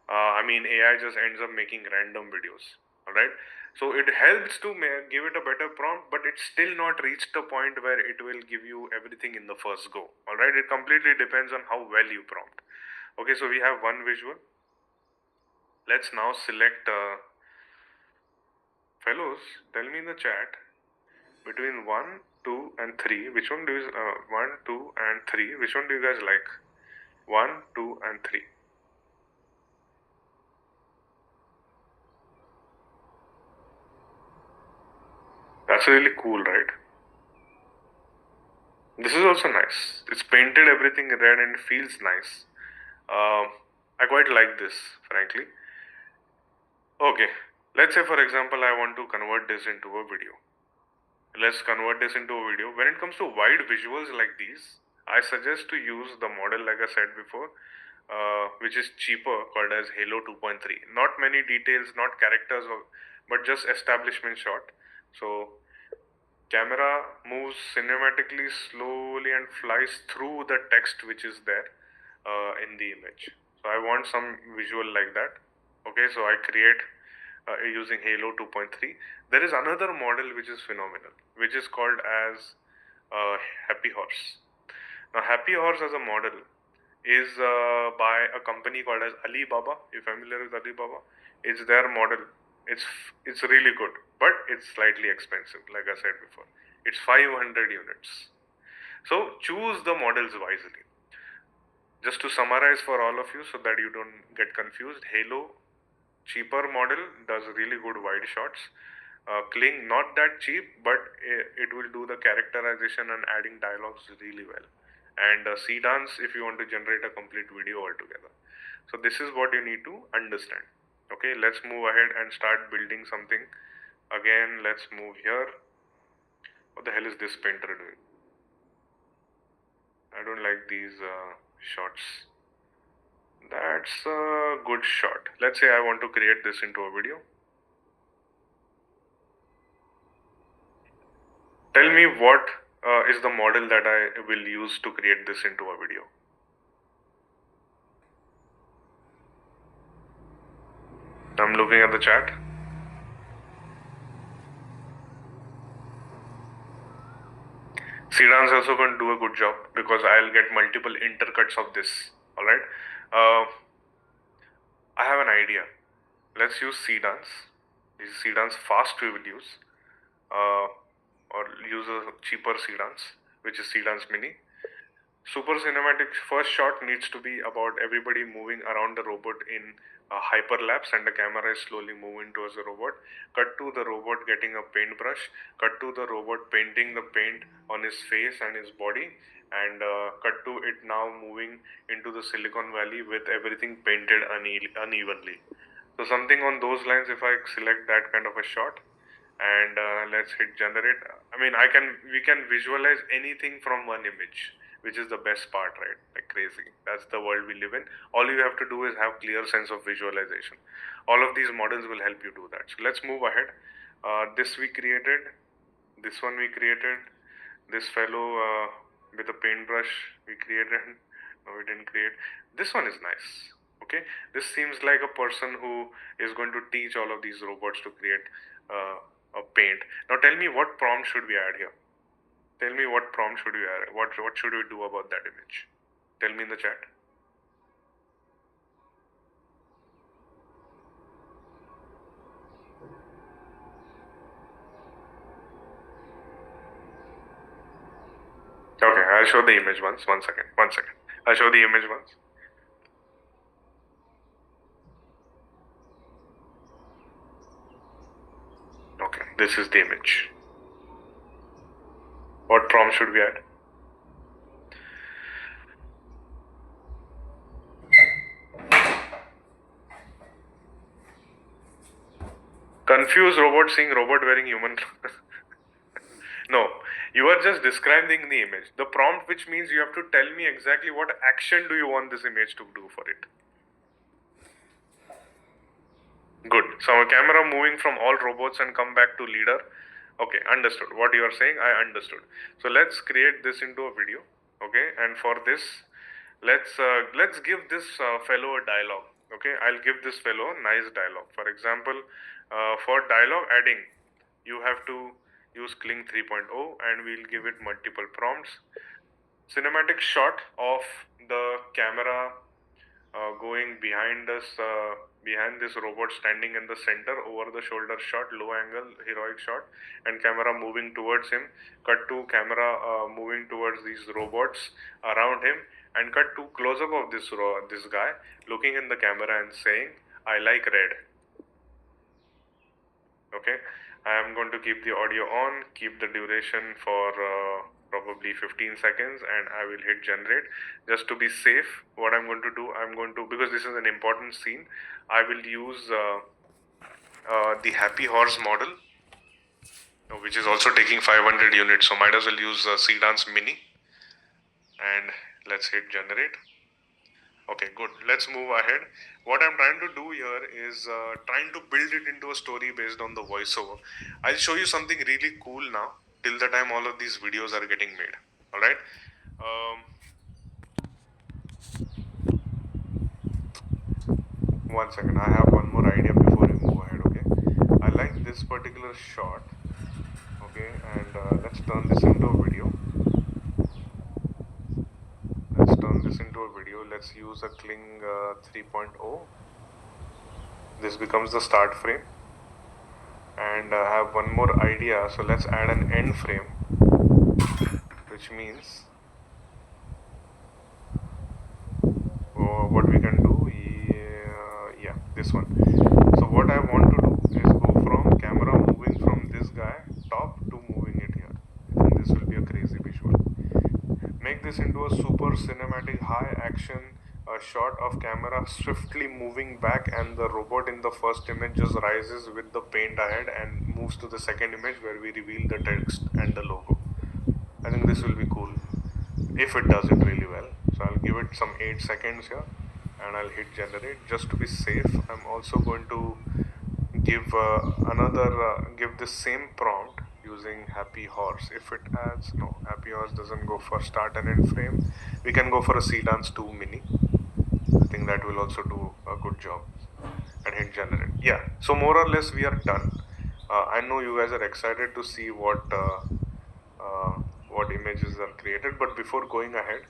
AI just ends up making random videos. All right, so it helps to give it a better prompt, but it's still not reached the point where it will give you everything in the first go. All right, it completely depends on how well you prompt. Okay, so we have one visual. Let's now select fellows. Tell me in the chat between 1, 2, and 3. Which one do you 1, 2, and 3? Which one do you guys like? 1, 2, and 3. That's really cool, right? This is also nice. It's painted everything red and it feels nice. I quite like this, frankly. Okay, let's say for example I want to convert this into a video. Let's convert this into a video. When it comes to wide visuals like these, I suggest to use the model like I said before, which is cheaper, called as Halo 2.3. Not many details, not characters, but just establishment shot. So camera moves cinematically slowly and flies through the text which is there in the image. So I want some visual like that. Okay, so I create using Halo 2.3. There is another model which is phenomenal, which is called as Happy Horse. Now, Happy Horse as a model is by a company called as Alibaba. You're familiar with Alibaba? It's their model. It's really good, but it's slightly expensive. Like I said before, it's 500 units. So choose the models wisely. Just to summarize for all of you, so that you don't get confused, Halo cheaper model does really good wide shots. Kling not that cheap, but it will do the characterization and adding dialogues really well. And Sedans if you want to generate a complete video altogether. So this is what you need to understand. Okay, let's move ahead and start building something. Again, let's move here. What the hell is this painter doing? I don't like these shots. That's a good shot. Let's say I want to create this into a video. Tell me what is the model that I will use to create this into a video. I'm looking at the chat. Sedan's also going to do a good job because I'll get multiple intercuts of this. Alright. I have an idea. Let's use Sedans. These Sedans fast we will use. Or use a cheaper Sedans, which is Sedans Mini. Super cinematic first shot needs to be about everybody moving around the robot in a hyperlapse and the camera is slowly moving towards the robot. Cut to the robot getting a paintbrush. Cut to the robot painting the paint on his face and his body. And cut to it now moving into the Silicon Valley with everything painted unevenly. So something on those lines, if I select that kind of a shot and let's hit generate. We can visualize anything from one image, which is the best part, right? Like crazy. That's the world we live in. All you have to do is have clear sense of visualization. All of these models will help you do that. So let's move ahead. This we created. This one we created. This fellow with a paintbrush we created. No, we didn't create. This one is nice. Okay. This seems like a person who is going to teach all of these robots to create a paint. Now tell me what prompt should we add here? Tell me what prompt should we add? What should we do about that image? Tell me in the chat. Okay, I'll show the image once. One second. I'll show the image once. Okay, this is the image. What prompt should we add? Confused robot seeing robot wearing human clothes. No, You are just describing the image. The prompt, which means you have to tell me exactly what action do you want this image to do for it. Good. So a camera moving from all robots and come back to leader. Okay, understood. What you are saying, I understood. So let's create this into a video. Okay, and for this, let's give this fellow a dialogue. Okay, I'll give this fellow a nice dialogue. For example, for dialogue adding, you have to use Kling 3.0 and we'll give it multiple prompts. Cinematic shot of the camera going behind us, behind this robot standing in the center, over the shoulder shot, low angle, heroic shot, and camera moving towards him. Cut to camera moving towards these robots around him, and cut to close up of this guy looking in the camera and saying, "I like red." Okay, I am going to keep the audio on, keep the duration for probably 15 seconds, and I will hit generate. Just to be safe, what I'm going to do, because this is an important scene, I will use the Happy Horse model, which is also taking 500 units, so might as well use Seedance Mini, and let's hit generate. Okay, good. Let's move ahead. What I'm trying to do here is trying to build it into a story based on the voiceover. I'll show you something really cool now, till the time all of these videos are getting made. Alright? One second, I have one more idea before we move ahead, okay? I like this particular shot, okay, and let's turn this into a video. Let's use a Kling 3.0. This becomes the start frame, and I have one more idea, so let's add an end frame, which means what we can do, yeah, this one. So what I want to do is go from camera moving from this guy top to moving it here, and this will be a crazy visual. Make this into a super cinematic high action shot of camera swiftly moving back, and the robot in the first image just rises with the paint ahead and moves to the second image where we reveal the text and the logo. I think this will be cool if it does it really well. So I'll give it some 8 seconds here and I'll hit generate. Just to be safe, I'm also going to give give the same prompt using Happy Horse. If it adds, no, Happy Horse doesn't go for start and end frame. We can go for a Seedance 2 Mini. I think that will also do a good job, and hit generate. Yeah, so more or less we are done. I know you guys are excited to see what images are created, but before going ahead,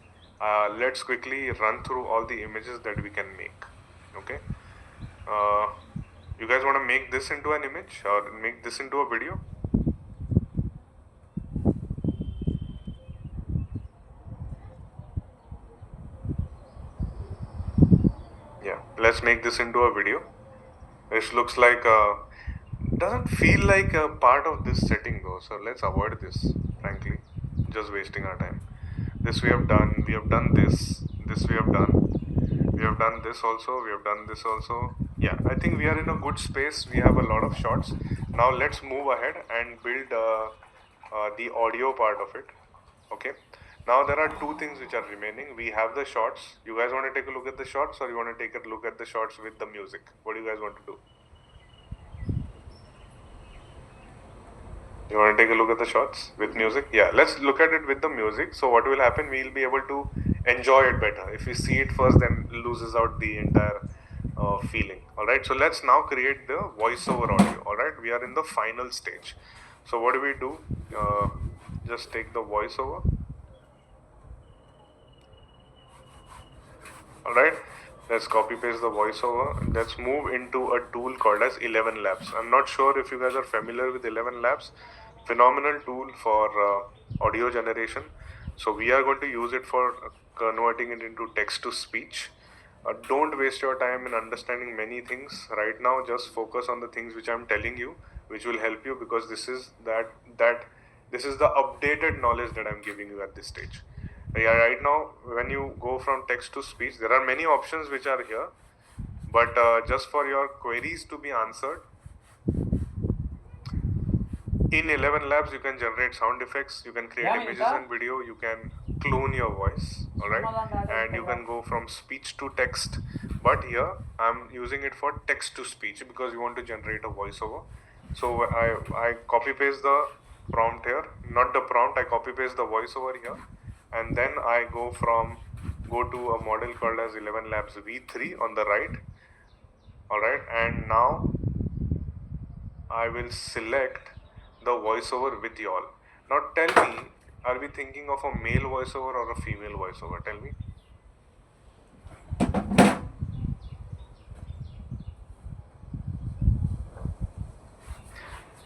let's quickly run through all the images that we can make. Okay, you guys want to make this into an image or make this into a video? Yeah, let's make this into a video. This looks like doesn't feel like a part of this setting though, so let's avoid this, frankly, just wasting our time. This we have done, we have done this we have done, we have done this also, we have done this also. Yeah, I think we are in a good space. We have a lot of shots. Now let's move ahead and build the audio part of it. Okay, now there are two things which are remaining. We have the shots. You guys want to take a look at the shots, or you want to take a look at the shots with the music? What do you guys want to do? You want to take a look at the shots with music? Yeah, let's look at it with the music. So what will happen, we'll be able to enjoy it better. If we see it first, then it loses out the entire feeling. Alright, so let's now create the voiceover audio. Alright, we are in the final stage. So what do? Just take the voiceover. Alright, let's copy paste the voiceover. Let's move into a tool called as 11 Labs. I'm not sure if you guys are familiar with 11 Labs. Phenomenal tool for audio generation. So we are going to use it for converting it into text to speech. Don't waste your time in understanding many things right now. Just focus on the things which I'm telling you, which will help you, because this is this is the updated knowledge that I'm giving you at this stage. Yeah, right now when you go from text to speech, there are many options which are here, but just for your queries to be answered, In 11 Labs, you can generate sound effects, you can create Yeah, images Milka. and video, you can clone your voice, alright? And you can go from speech to text. But here, I'm using it for text to speech because you want to generate a voiceover. So I copy paste the prompt here, not the prompt, I copy paste the voiceover here. And then I go to a model called as 11 Labs V3 on the right, alright? And now I will select the voiceover with y'all. Now tell me, are we thinking of a male voiceover or a female voiceover? Tell me.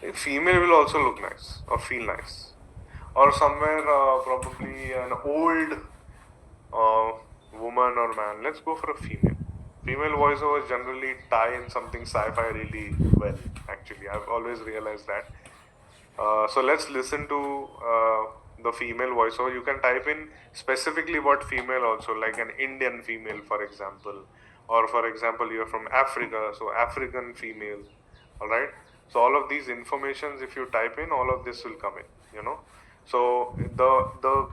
A female will also look nice or feel nice. Or somewhere probably an old woman or man. Let's go for a female. Female voiceovers generally tie in something sci-fi really well. Actually, I've always realized that. So let's listen to the female voiceover. You can type in specifically what female also, like an Indian female, for example, or for example, you're from Africa, so African female. All right. So all of these informations, if you type in, all of this will come in. You know. So the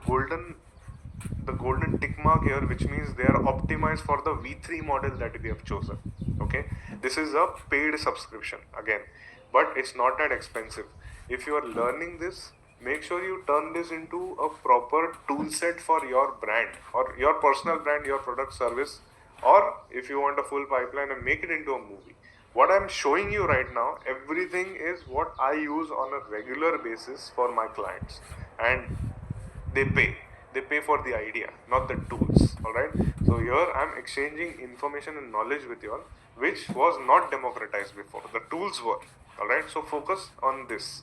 golden tick mark here, which means they are optimized for the V3 model that we have chosen. Okay, this is a paid subscription again, but it's not that expensive. If you are learning this, make sure you turn this into a proper tool set for your brand or your personal brand, your product service, or if you want a full pipeline and make it into a movie. What I'm showing you right now, everything is what I use on a regular basis for my clients, and they pay for the idea, not the tools. All right, so here I'm exchanging information and knowledge with you all, which was not democratized before. The tools were. All right, so focus on this.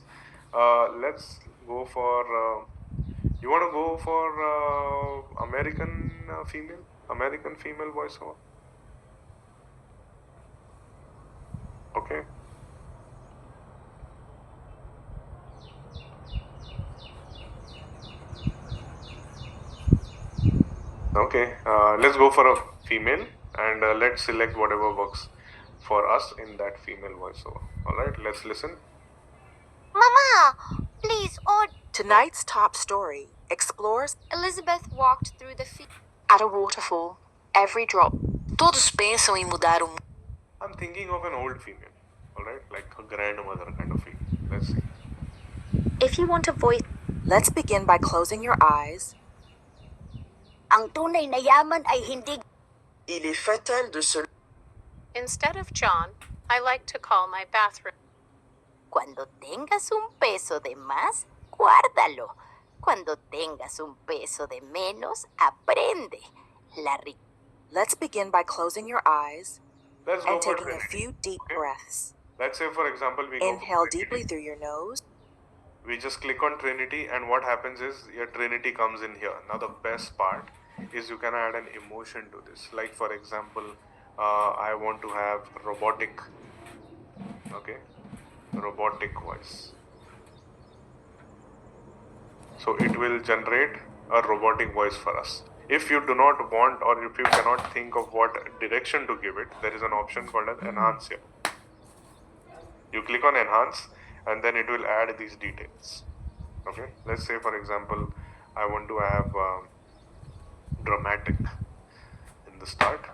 Let's go for you want to go for American female voiceover. Okay. Okay, let's go for a female and let's select whatever works for us in that female voiceover. Alright, let's listen. Mama, please, Tonight's top story explores Elizabeth walked through the field. at a waterfall. Every drop. Todos pensam em mudar o mundo. I'm thinking of an old female, alright, like a grandmother kind of female. Let's see. If you want a voice, Let's begin by closing your eyes. ang tunay na yaman ay hindi. Il est fatal de se. Instead of John, I like to call my bathroom. Cuando tengas un peso de más, guárdalo. Cuando tengas un peso de menos, aprende. Let's begin by closing your eyes Let's go and for taking a Trinity. few deep Okay. breaths. Let's say, for example, we go Inhale for Trinity. deeply through your nose. We just click on Trinity, and what happens is your Trinity comes in here. Now the best part is you can add an emotion to this. Like for example, I want to have robotic, okay, robotic voice. So it will generate a robotic voice for us. If you do not want or if you cannot think of what direction to give it, there is an option called as enhance here. You click on enhance and then it will add these details. Okay, let's say for example, I want to have dramatic in the start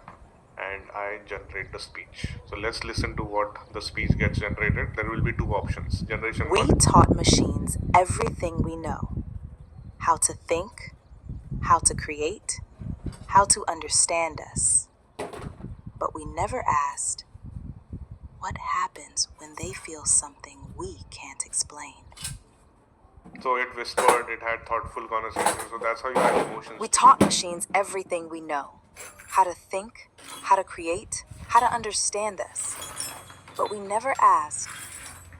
and I generate the speech. So let's listen to what the speech gets generated. There will be two options. Generation We 1. taught machines everything we know: how to think, how to create, how to understand us. But we never asked, what happens when they feel something we can't explain? So it whispered, it had thoughtful conversations. So that's how you add emotions. We taught machines everything we know: how to think, how to create, how to understand us. But we never asked,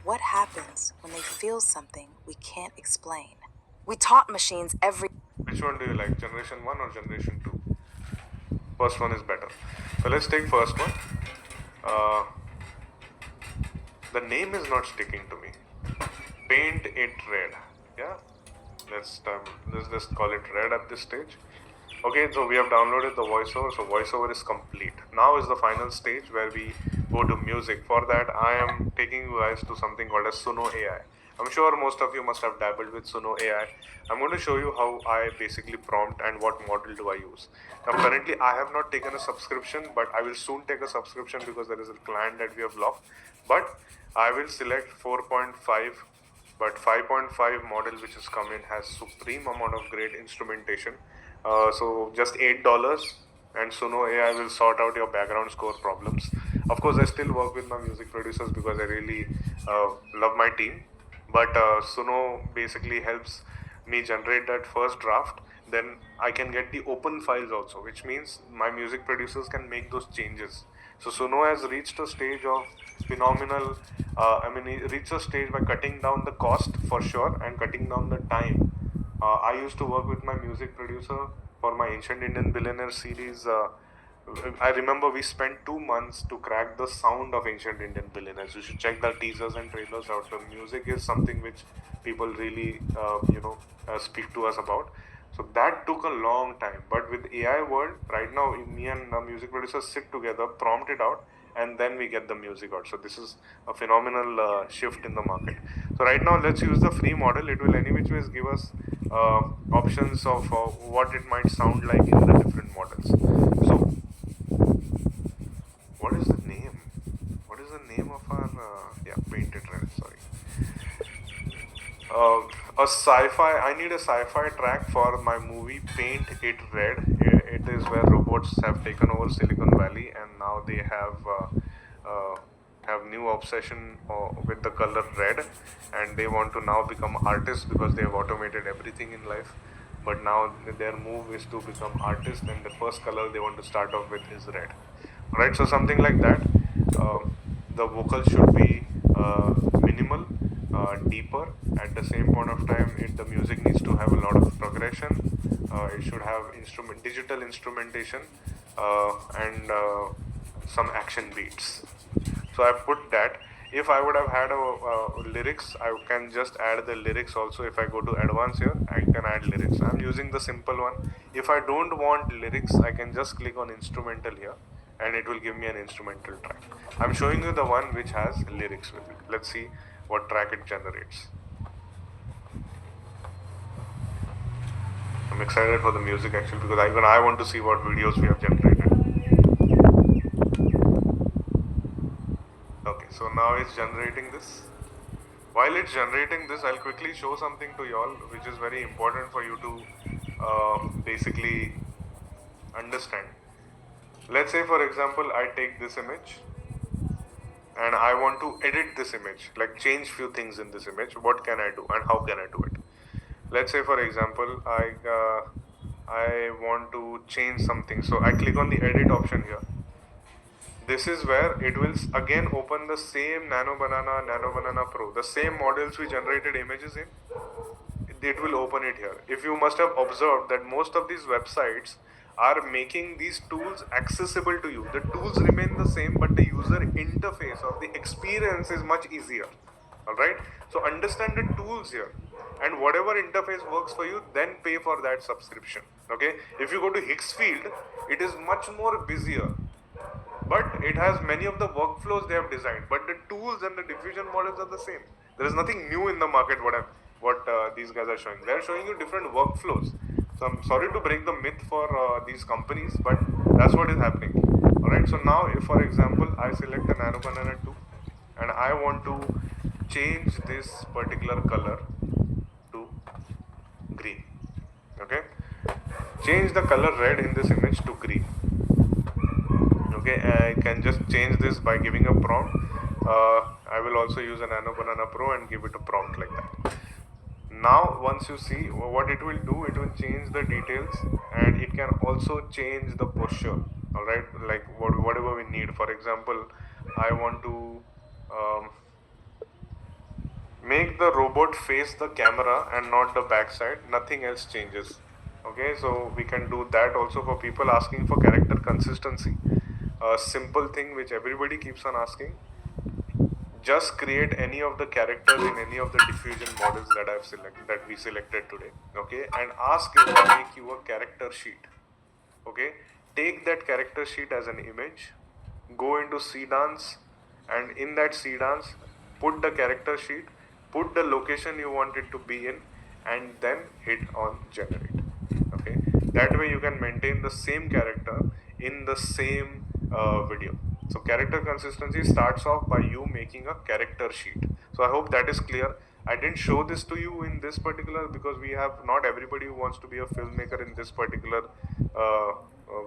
what happens when they feel something we can't explain? We taught machines Which one do you like, generation 1 or generation 2? First one is better. So let's take first one. The name is not sticking to me. Paint it red. Yeah, let's just call it red at this stage. Okay, so we have downloaded the voiceover. So voiceover is complete. Now is the final stage where we go to music. For that, I am taking you guys to something called as Suno AI. I'm sure most of you must have dabbled with Suno AI. I'm going to show you how I basically prompt and what model do I use. Now currently I have not taken a subscription, but I will soon take a subscription because there is a client that we have locked. But I will select 4.5, but 5.5 model which has come in has supreme amount of great instrumentation. So just $8 and Suno AI will sort out your background score problems. Of course, I still work with my music producers because I really love my team. But Suno basically helps me generate that first draft. Then I can get the open files also, which means my music producers can make those changes. So Suno has reached a stage of phenomenal. It reached a stage by cutting down the cost for sure and cutting down the time. I used to work with my music producer for my Ancient Indian Billionaire series. I remember we spent 2 months to crack the sound of Ancient Indian Billionaires. You should check the teasers and trailers out. The music is something which people really, speak to us about. So that took a long time. But with AI world, right now, me and the music producers sit together, prompt it out, and then we get the music out. So this is a phenomenal shift in the market. So right now, let's use the free model. It will any which ways give us options of what it might sound like in the different models. So what is the name? What is the name of our Painted Red? Sorry. A sci-fi. I need a sci-fi track for my movie Paint It Red. It is where robots have taken over Silicon Valley, and now they have new obsession with the color red, and they want to now become artists because they have automated everything in life. But now their move is to become artists, and the first color they want to start off with is red. Right, so something like that. The vocal should be minimal, deeper. At the same point of time, the music needs to have a lot of progression. It should have digital instrumentation, and some action beats. So I put that. If I would have had lyrics, I can just add the lyrics also. If I go to advanced here, I can add lyrics. I'm using the simple one. If I don't want lyrics, I can just click on instrumental here, and it will give me an instrumental track. I'm showing you the one which has lyrics with it. Let's see what track it generates. I'm excited for the music actually because even I want to see what videos we have generated. Okay, so now it's generating this. While it's generating this, I'll quickly show something to y'all which is very important for you to basically understand. Let's say for example, I take this image and I want to edit this image, like change few things in this image. What can I do and how can I do it? Let's say for example, I want to change something. So I click on the edit option here. This is where it will again open the same Nano Banana Pro, the same models we generated images in. It will open it here. If you must have observed that most of these websites are making these tools accessible to you. The tools remain the same, but the user interface or the experience is much easier. Alright? So understand the tools here. And whatever interface works for you, then pay for that subscription. Okay? If you go to Hixfield, it is much more busier. But it has many of the workflows they have designed. But the tools and the diffusion models are the same. There is nothing new in the market what these guys are showing. They are showing you different workflows. So I'm sorry to break the myth for these companies, but that's what is happening. Alright, so now if for example I select a Nano Banana 2 and I want to change this particular color to green. Okay, change the color red in this image to green. Okay, I can just change this by giving a prompt. I will also use a Nano Banana Pro and give it a prompt like that. Now once you see what it will do, it will change the details and it can also change the posture. Alright, like whatever we need. For example, I want to make the robot face the camera and not the backside. Nothing else changes. Okay, so we can do that also for people asking for character consistency. A simple thing which everybody keeps on asking. Just create any of the characters in any of the diffusion models that we selected today. Okay, and ask it to make you a character sheet. Okay, take that character sheet as an image, go into Seedance, and in that Seedance, put the character sheet, put the location you want it to be in, and then hit on generate. Okay, that way you can maintain the same character in the same video. So character consistency starts off by you making a character sheet. So I hope that is clear. I didn't show this to you in this particular because we have not everybody who wants to be a filmmaker in this particular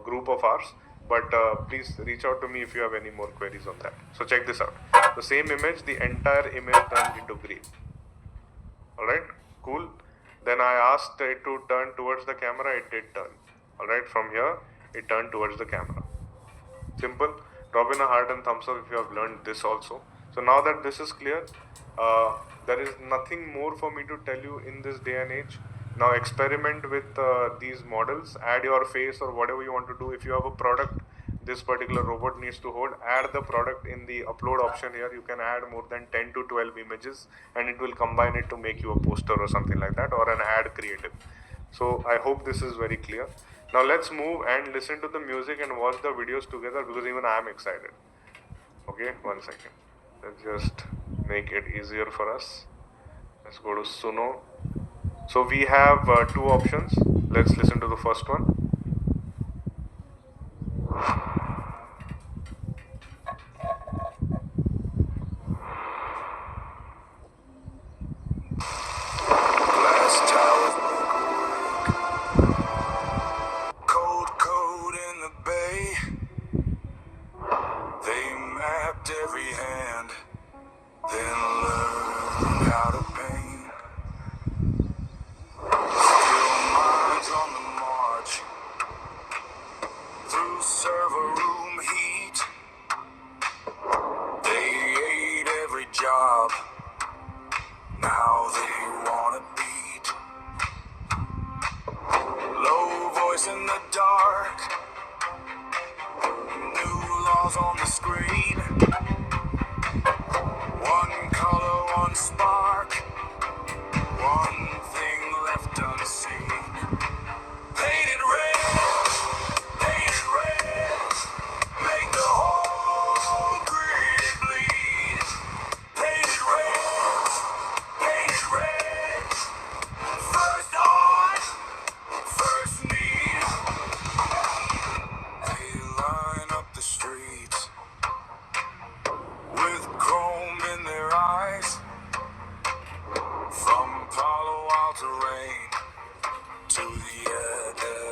group of ours. But please reach out to me if you have any more queries on that. So check this out. The same image, the entire image turned into green. Alright, cool. Then I asked it to turn towards the camera, it did turn. Alright, from here, it turned towards the camera. Simple. Drop in a heart and thumbs up if you have learned this also. So now that this is clear, there is nothing more for me to tell you in this day and age. Now experiment with these models, add your face or whatever you want to do. If you have a product this particular robot needs to hold, add the product in the upload option here. You can add more than 10 to 12 images and it will combine it to make you a poster or something like that, or an ad creative. So I hope this is very clear. Now let's move and listen to the music and watch the videos together, because even I am excited. Okay, 1 second. Let's just make it easier for us. Let's go to Suno. So we have two options. Let's listen to the first one. Glass towers cold code in the bay. They mapped every hand, then learned how to paint. Still minds on the march through server room heat. They ate every job. Now they want a beat. Low voice in the dark. New laws on the screen. One color, one spark. One thing left unseen. Painted red. Painted red. Make the whole grid bleed. Painted red. Painted red. First on, first need. They line up the streets with chrome in their eyes. From Palo Alto rain to the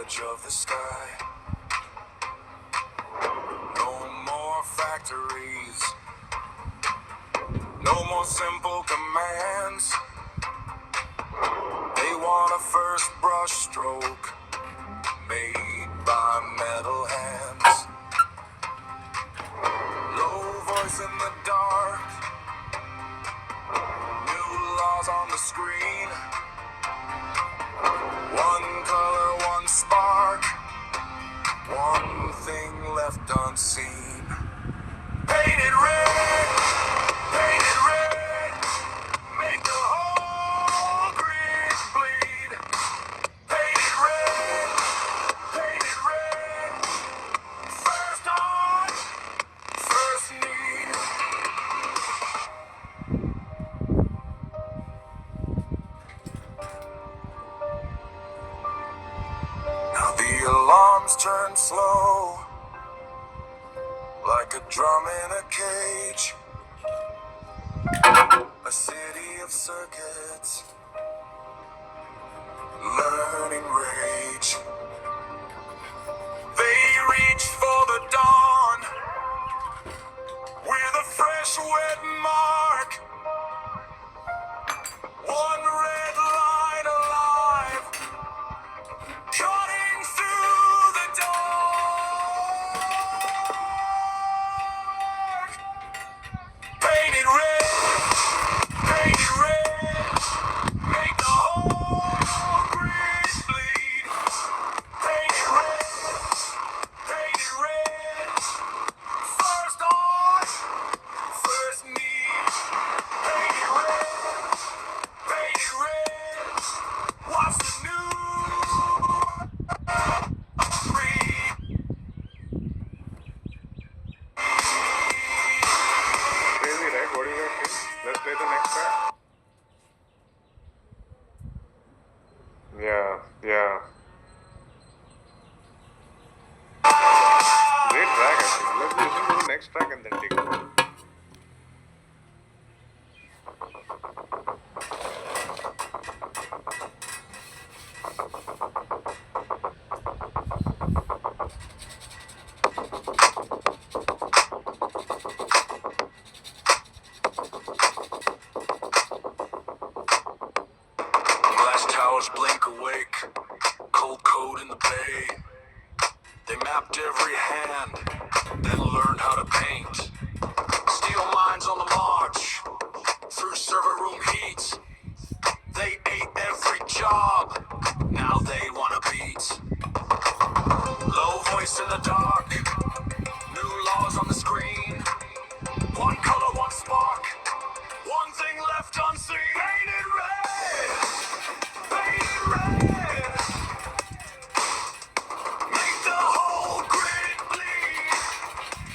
edge of the sky. No more factories. No more simple commands. They want a first brush stroke made by metal hands. Low voice in the dark. New laws on the screen. One color, one spark. One thing left unseen. Painted red. Painted red. Make the whole grid bleed. Painted red. Painted red. First on, first need. Now the alarms turn slow, like a drum in a cage. A city of circuits, learning rage. They reach for the dawn with a fresh wet mark. One red line alive, cutting through the dark. Painted red. Painted red, make the whole grid bleed. track and then take it over. Glass towers blink awake, cold code in the bay. They mapped every hand, then learned how to paint. Steel lines on the march, through server room heat. They ate every job, now they wanna beat. Low voice in the dark, new laws on the screen. One color, one spark, one thing left unseen. Painted red, painted red. Make the whole grid bleed.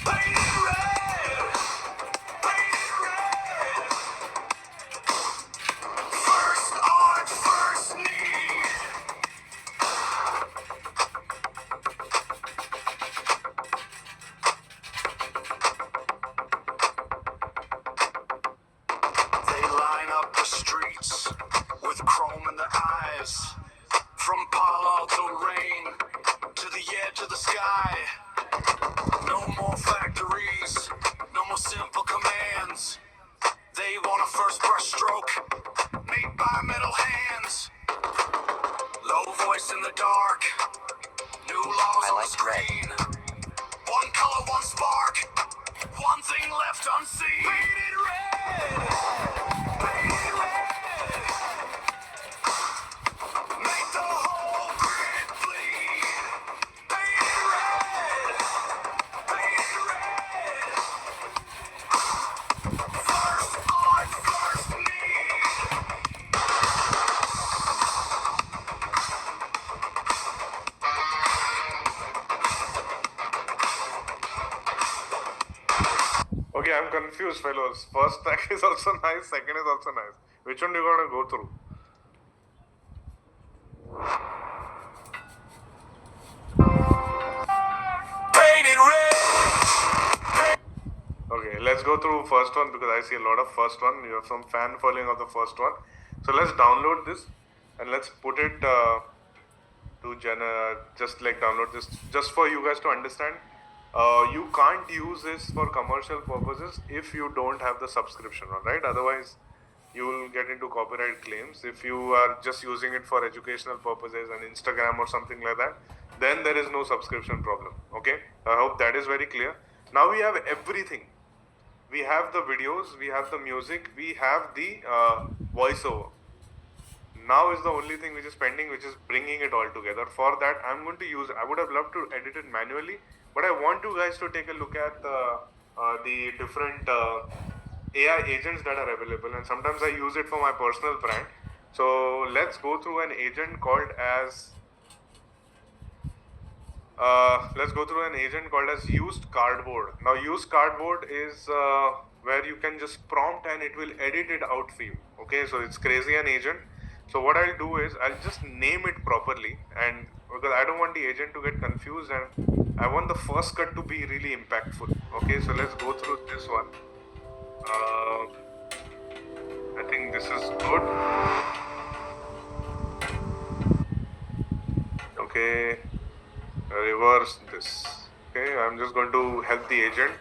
Painted red, painted red. First art, first need. They line up the streets with chrome in their eyes. From Palo Alto rain to the edge of the sky. No more factories, no more simple commands. They want a first brush stroke made by metal hands. Low voice in the dark, new laws on the screen. One color, one spark, one thing left unseen. Painted red, painted red. Make the whole grid bleed. Painted red, painted red. First art, first need. Okay, I'm confused, fellows. First track is also nice, second is also nice. Which one do you want to go through? Painted red. Okay, let's go through first one because I see a lot of first one. You have some fan following of the first one. So let's download this and let's put it just like download this just for you guys to understand. You can't use this for commercial purposes if you don't have the subscription one, right? Otherwise, you will get into copyright claims. If you are just using it for educational purposes and Instagram or something like that, then there is no subscription problem. Okay, I hope that is very clear. Now we have everything. We have the videos, we have the music, we have the voiceover. Now is the only thing which is pending, which is bringing it all together. For that, I'm going to use, I would have loved to edit it manually, but I want you guys to take a look at the different AI agents that are available, and sometimes I use it for my personal brand. So let's go through an agent called as used cardboard. Now used cardboard is where you can just prompt and it will edit it out for you. Okay, so it's crazy an agent. So what I'll do is I'll just name it properly, and because I don't want the agent to get confused and I want the first cut to be really impactful. Okay, so let's go through this one. I think this is good. Okay, reverse this. Okay, I'm just going to help the agent.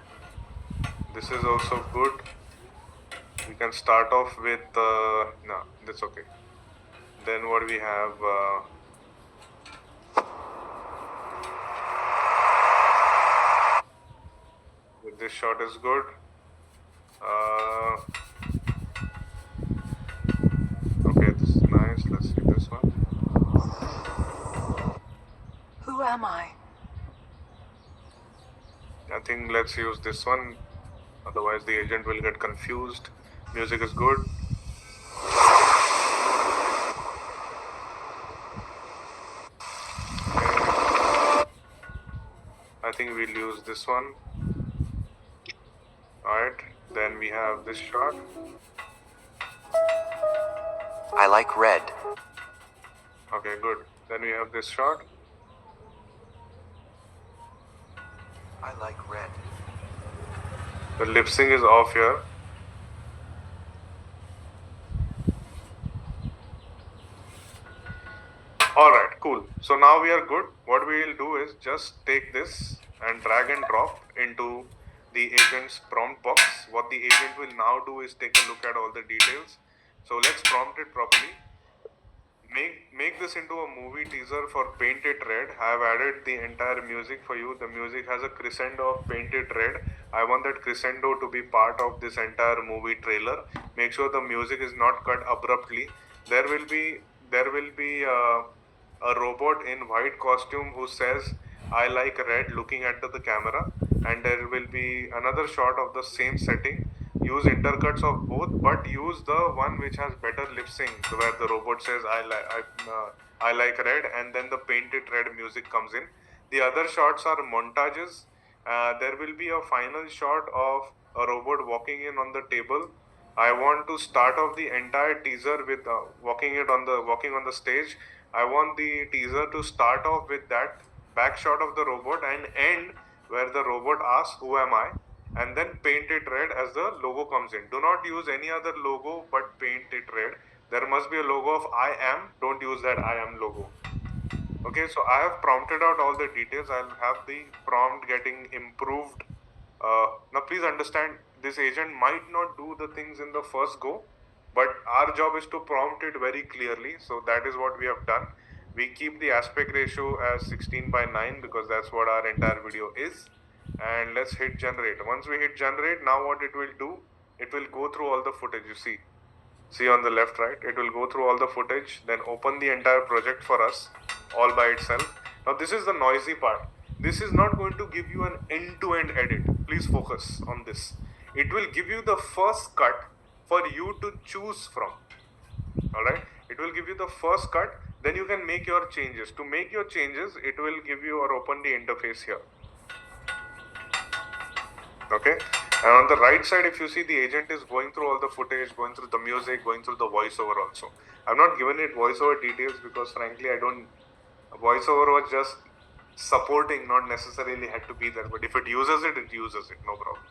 This is also good. We can start off with no, that's okay. Then what we have with this shot is good. Okay, this is nice. Let's see this one. Who am I? I think let's use this one. Otherwise, the agent will get confused. Music is good. I think we'll use this one. Alright, then we have this shot. I like red. Okay, good. Then we have this shot. I like red. The lip sync is off here. Alright, cool. So now we are good. What we will do is just take this and drag and drop into the agent's prompt box. What the agent will now do is take a look at all the details. So let's prompt it properly. Make this into a movie teaser for Paint It Red. I have added the entire music for you. The music has a crescendo of Paint It Red. I want that crescendo to be part of this entire movie trailer. Make sure the music is not cut abruptly. There will be a robot in white costume who says, "I like red," looking at the camera, and there will be another shot of the same setting. Use intercuts of both, but use the one which has better lip sync, where the robot says, I like red," and then the Paint It Red music comes in. The other shots are montages. There will be a final shot of a robot walking in on the table. I want to start off the entire teaser with walking on the stage. I want the teaser to start off with that back shot of the robot and end where the robot asks, "Who am I?" and then Paint It Red as the logo comes in. Do not use any other logo but Paint It Red. There must be a logo of "I am." Don't use that "I am" logo. Okay, so I have prompted out all the details. I'll have the prompt getting improved. Now please understand, this agent might not do the things in the first go, but our job is to prompt it very clearly. So that is what we have done. We keep the aspect ratio as 16:9 because that's what our entire video is. And let's hit generate. Once we hit generate, now what it will do, it will go through all the footage. You see on the left, right, it will go through all the footage, then open the entire project for us all by itself. Now this is the noisy part. This is not going to give you an end-to-end edit. Please focus on this. It will give you the first cut for you to choose from. Alright, it will give you the first cut, then you can make your changes. To make your changes, it will give you or open the interface here. Okay, and on the right side, if you see, the agent is going through all the footage, going through the music, going through the voiceover also. I've not given it voiceover details because frankly voiceover was just supporting, not necessarily had to be there, but if it uses it, it uses it, no problem.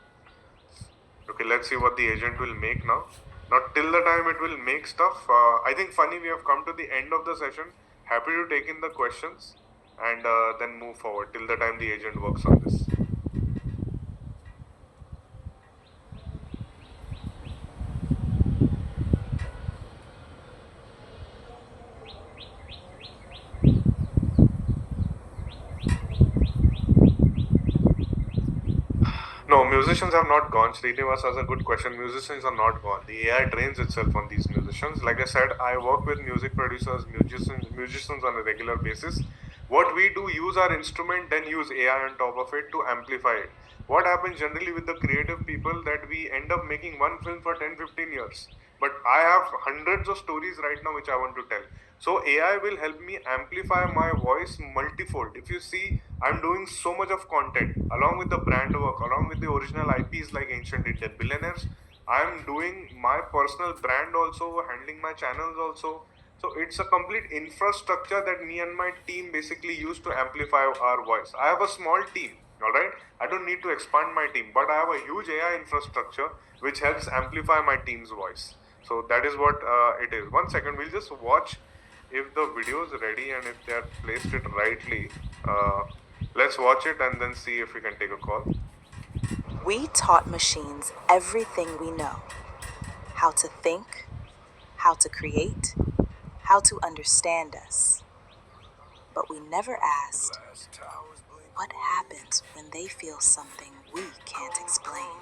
Okay, let's see what the agent will make now. Now till the time it will make stuff, I think funny, we have come to the end of the session. Happy to take in the questions and then move forward till the time the agent works on this. No, musicians have not gone. Srinivas has a good question. Musicians are not gone. The AI trains itself on these musicians. Like I said, I work with music producers, musicians on a regular basis. What we do, use our instrument, then use AI on top of it to amplify it. What happens generally with the creative people, that we end up making one film for 10-15 years. But I have hundreds of stories right now which I want to tell. So AI will help me amplify my voice multifold. If you see, I'm doing so much of content along with the brand work, along with the original IPs like Ancient Indian Billionaires. I'm doing my personal brand also, handling my channels also. So it's a complete infrastructure that me and my team basically use to amplify our voice. I have a small team, alright? I don't need to expand my team, but I have a huge AI infrastructure which helps amplify my team's voice. So that is what it is. 1 second, we'll just watch if the video is ready and if they have placed it rightly. Let's watch it and then see if we can take a call. We taught machines everything we know: how to think, how to create, how to understand us. But we never asked, what happens when they feel something we can't explain?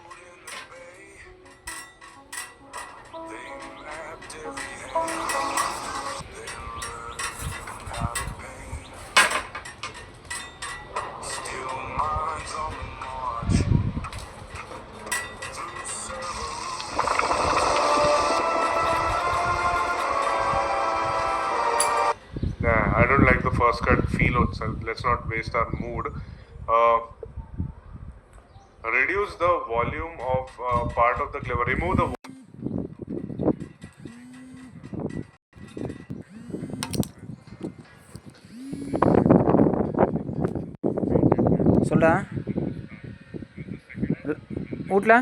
Yeah, I don't like the first cut feel itself. Let's not waste our mood. Reduce the volume of part of the clip. Remove the சொல்டா வீட்டில்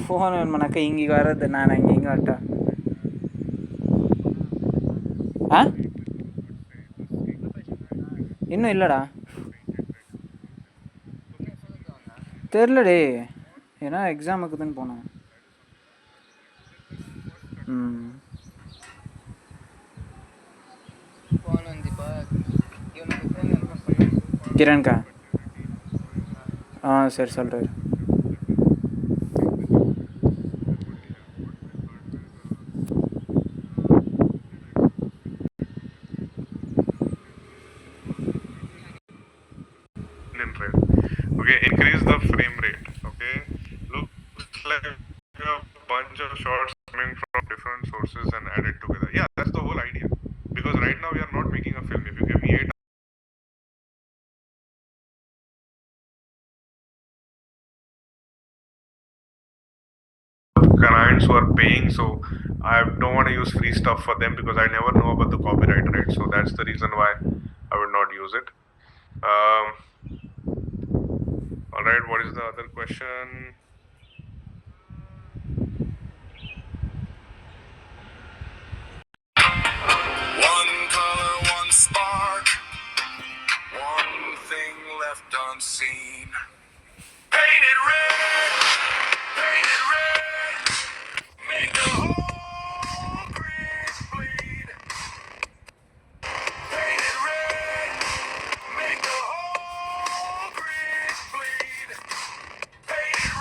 phone ಮಾಡಕ್ಕೆ ಹಿಂಗೆ ಬರೋದು ನಾನು ಹಿಂಗೆ ಒಟ್ಟ ಹಾಂ ಇನ್ನೂ ಇಲ್ಲடಾ தெரிலடே ஏன்னா எக்ஸாம் இருக்குதுன்னு போனேன் கிரண்கா சரி சொல்கிறாரு Okay, increase the frame rate. Okay, looks like a bunch of shots coming from different sources and added together. Yeah, that's the whole idea. Because right now we are not making a film. If you give me 8 clients who are paying, so I don't want to use free stuff for them because I never know about the copyright, right? So that's the reason why I would not use it. Alright, what is the other question? One color, one spark, one thing left unseen. Paint it red, make the whole bridge bleed. Paint it red, make the whole bridge bleed. Paint it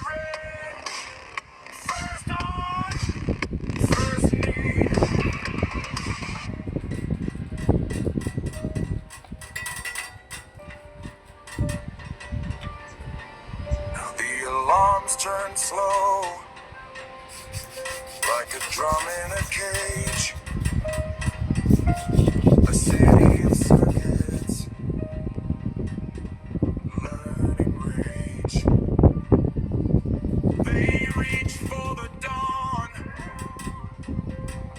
red, first on, first need. Now the alarms turn slow, like a drum in a cage. A city of circuits, learning rage. They reach for the dawn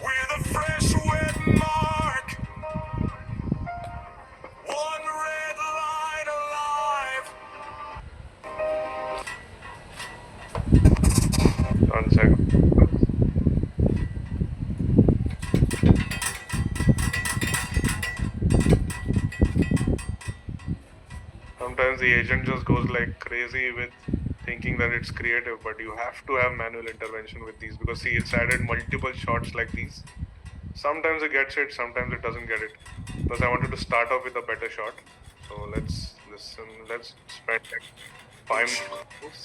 with a fresh wet mark. One red line alive. One second. Sometimes the agent just goes like crazy with thinking that it's creative, but you have to have manual intervention with these because see, it's added multiple shots like these. Sometimes it gets it, sometimes it doesn't get it. Because I wanted to start off with a better shot. So let's listen, let's spend like 5 minutes.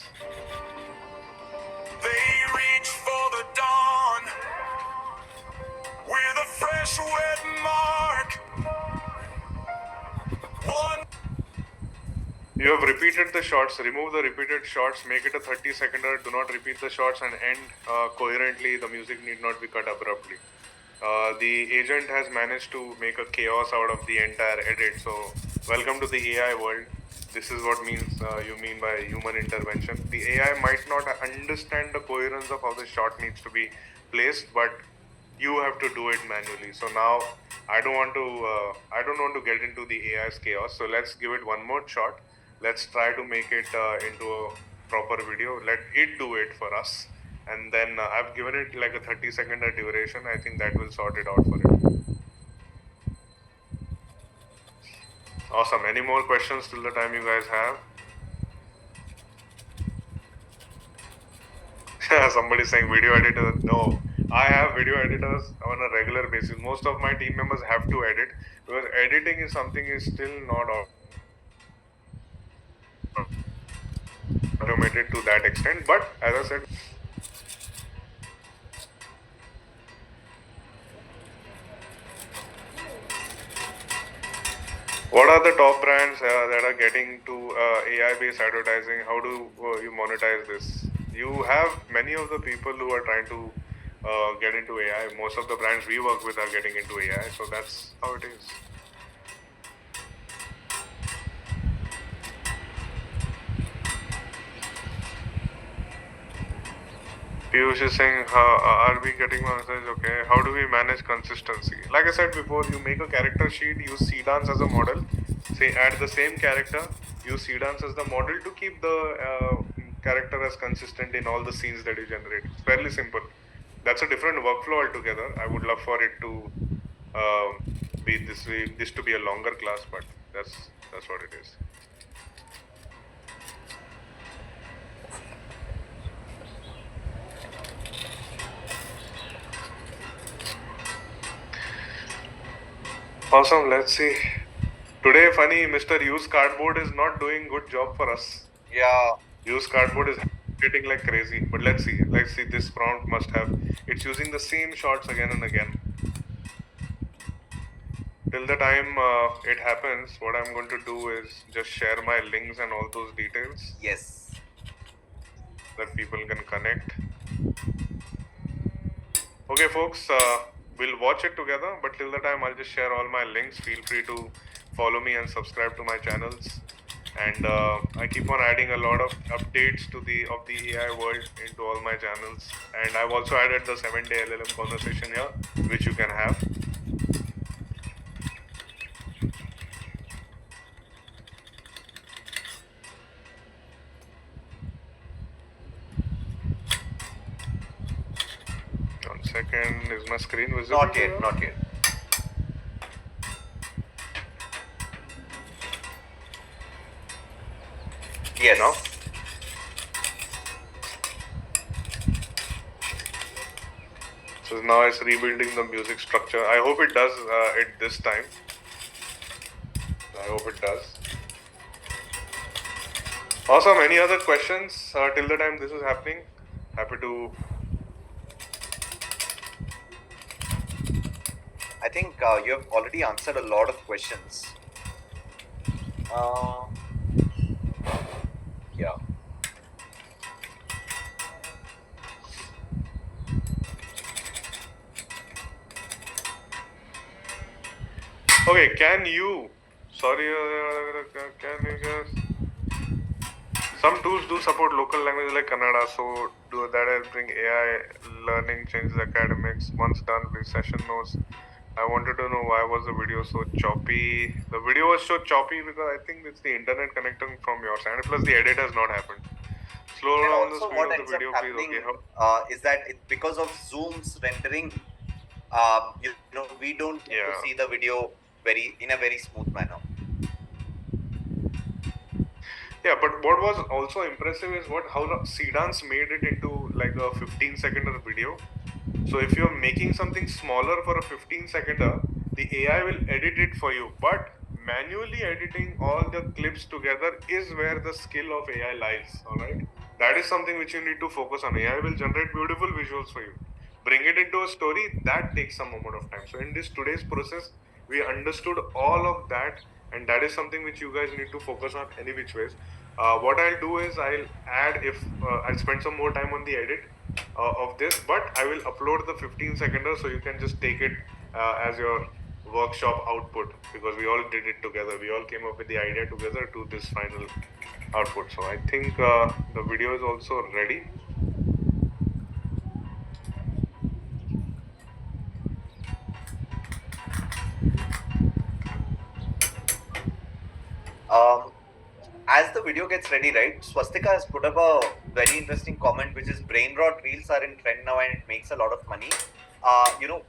They reach for the dawn with a fresh wet mark. One. You have repeated the shots, remove the repeated shots, make it a 30-seconder, do not repeat the shots and end coherently. The music need not be cut abruptly. The agent has managed to make a chaos out of the entire edit. So welcome to the AI world. This is what you mean by human intervention. The AI might not understand the coherence of how the shot needs to be placed, but you have to do it manually. So now I don't want to get into the AI's chaos. So let's give it one more shot. Let's try to make it into a proper video. Let it do it for us. And then I've given it like a 30-second duration. I think that will sort it out for it. Awesome. Any more questions till the time you guys have? Somebody saying video editor. No, I have video editors on a regular basis. Most of my team members have to edit because editing is something is still not automated to that extent. But as I said, what are the top brands that are getting to AI-based advertising? How do you monetize this? You have many of the people who are trying to get into AI. Most of the brands we work with are getting into AI, so that's how it is. Piyush is saying, are we getting my message? Okay. How do we manage consistency? Like I said before, you make a character sheet, use Seedance as a model. Say add the same character, use Seedance as the model to keep the character as consistent in all the scenes that you generate. It's fairly simple. That's a different workflow altogether. I would love for it to be this to be a longer class, but that's what it is. Awesome. Let's see. Today, funny, Mr. Use Cardboard is not doing good job for us. Yeah. Use Cardboard is getting like crazy. But let's see. Let's see. This prompt must have. It's using the same shots again and again. Till the time it happens, what I'm going to do is just share my links and all those details. Yes. That people can connect. Okay, folks. We'll watch it together, but till the time I'll just share all my links. Feel free to follow me and subscribe to my channels. And I keep on adding a lot of updates to the AI world into all my channels. And I've also added the 7-day LLM conversation here, which you can have. One second, is my screen visible? Not yet, not yet. Yes. Now? So now it's rebuilding the music structure. I hope it does it this time. I hope it does. Awesome. Any other questions till the time this is happening? Happy to. I think you have already answered a lot of questions. Yeah. Okay, can you? Sorry, can you just? Some tools do support local languages like Kannada, so do that help bring AI learning changes academics. Once done, please session notes. I wanted to know why was the video so choppy. The video was so choppy because I think it's the internet connecting from your side. Plus the edit has not happened. Slow And down the also speed what of the ends video, up please. happening Okay. is that because of Zoom's rendering, we don't get to see the video in a very smooth manner. Yeah, but what was also impressive is how Sedance made it into like a 15-second video. So if you're making something smaller for a 15-seconder, the AI will edit it for you. But manually editing all the clips together is where the skill of AI lies. All right, that is something which you need to focus on. AI will generate beautiful visuals for you. Bring it into a story, that takes some amount of time. So in this today's process, we understood all of that, and that is something which you guys need to focus on any which ways. What I'll do is I'll spend some more time on the edit of this, but I will upload the 15-seconder so you can just take it as your workshop output, because we all did it together. We all came up with the idea together to this final output. So I think the video is also ready. As the video gets ready, right, Swastika has put up a very interesting comment, which is brain rot reels are in trend now and it makes a lot of money.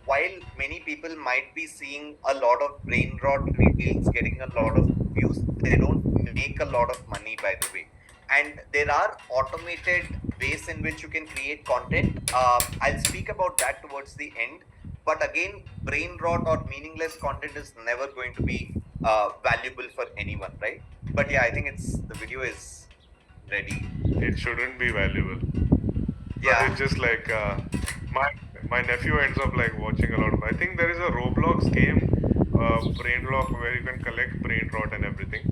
While many people might be seeing a lot of brain rot reels getting a lot of views, they don't make a lot of money, by the way. And there are automated ways in which you can create content. I'll speak about that towards the end. But again, brain rot or meaningless content is never going to be valuable for anyone, right? But yeah, I think the video is ready. It shouldn't be valuable. Yeah. But it's just like my nephew ends up like watching a lot of. I think there is a Roblox game, Brainlock, where you can collect brain rot and everything.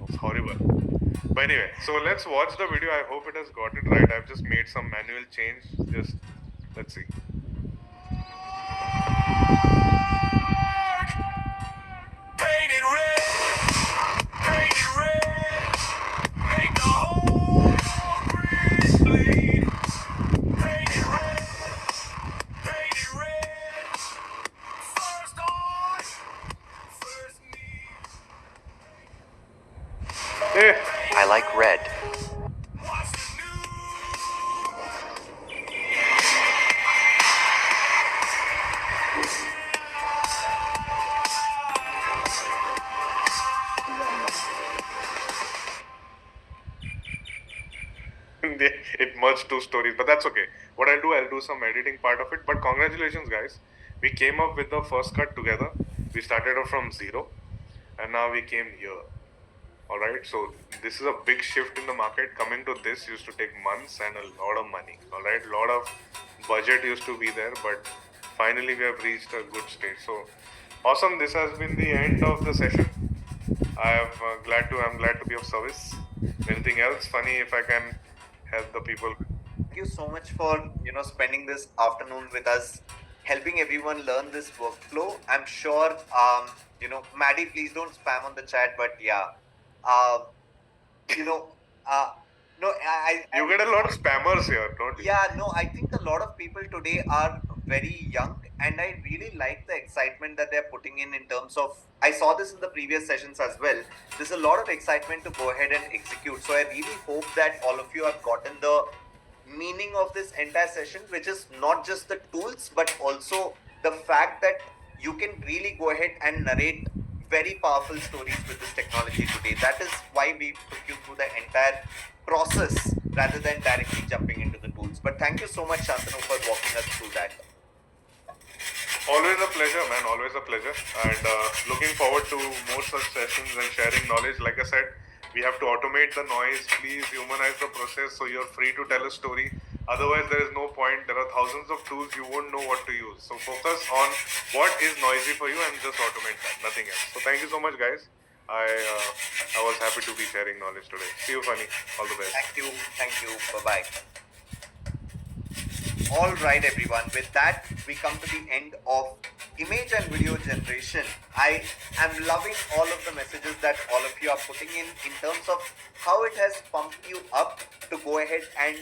It's horrible. But anyway, so let's watch the video. I hope it has got it right. I've just made some manual change. Just let's see. Painted red, painted red, make the whole concrete bleed. Painted red, first on, first need. Hey, I like red. it merged two stories, but that's okay. What I'll do some editing part of it. But congratulations, guys. We came up with the first cut together. We started off from zero, and now we came here. All right, so this is a big shift in the market. Coming to this used to take months and a lot of money. All right, a lot of budget used to be there, but finally we have reached a good stage. So awesome! This has been the end of the session. I'm glad to be of service. Anything else funny? If I can help the people. Thank you so much for spending this afternoon with us, helping everyone learn this workflow. I'm sure Maddie, please don't spam on the chat, but yeah, no, You get a lot of spammers here, don't you? yeah, no, I think a lot of people today are very young, and I really like the excitement that they're putting in terms of. I saw this in the previous sessions as well. There's a lot of excitement to go ahead and execute. So I really hope that all of you have gotten the meaning of this entire session, which is not just the tools, but also the fact that you can really go ahead and narrate very powerful stories with this technology today. That is why we took you through the entire process rather than directly jumping into the tools. But thank you so much, Shantanu, for walking us through that. Always a pleasure, man. Always a pleasure. And looking forward to more such sessions and sharing knowledge. Like I said, we have to automate the noise. Please humanize the process so you're free to tell a story. Otherwise, there is no point. There are thousands of tools, you won't know what to use. So focus on what is noisy for you and just automate that, nothing else. So thank you so much, guys. I was happy to be sharing knowledge today. See you, Funny. All the best. Thank you. Bye-bye. All right, everyone. With that, we come to the end of image and video generation. I am loving all of the messages that all of you are putting in terms of how it has pumped you up to go ahead and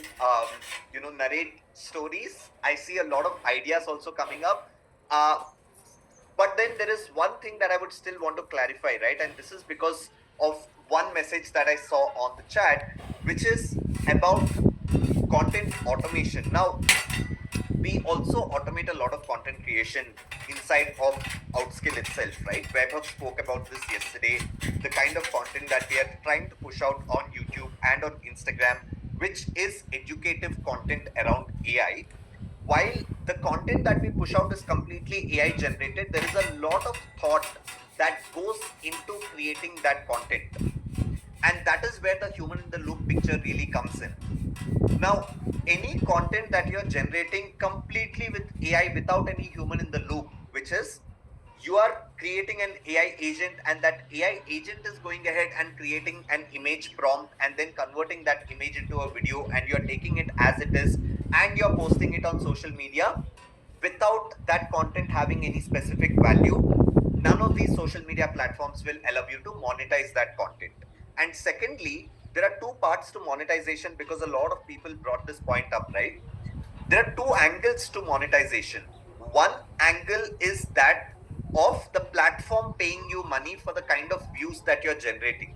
narrate stories. I see a lot of ideas also coming up. But then there is one thing that I would still want to clarify, right? And this is because of one message that I saw on the chat, which is about content automation. Now, we also automate a lot of content creation inside of Outskill itself, right? Vaibhav spoke about this yesterday, the kind of content that we are trying to push out on YouTube and on Instagram, which is educative content around AI. While the content that we push out is completely AI generated, there is a lot of thought that goes into creating that content. And that is where the human in the loop picture really comes in. Now, any content that you're generating completely with AI without any human in the loop, which is you are creating an AI agent, and that AI agent is going ahead and creating an image prompt and then converting that image into a video, and you're taking it as it is and you're posting it on social media without that content having any specific value. None of these social media platforms will allow you to monetize that content. And secondly, there are two parts to monetization, because a lot of people brought this point up, right? There are two angles to monetization. One angle is that of the platform paying you money for the kind of views that you're generating,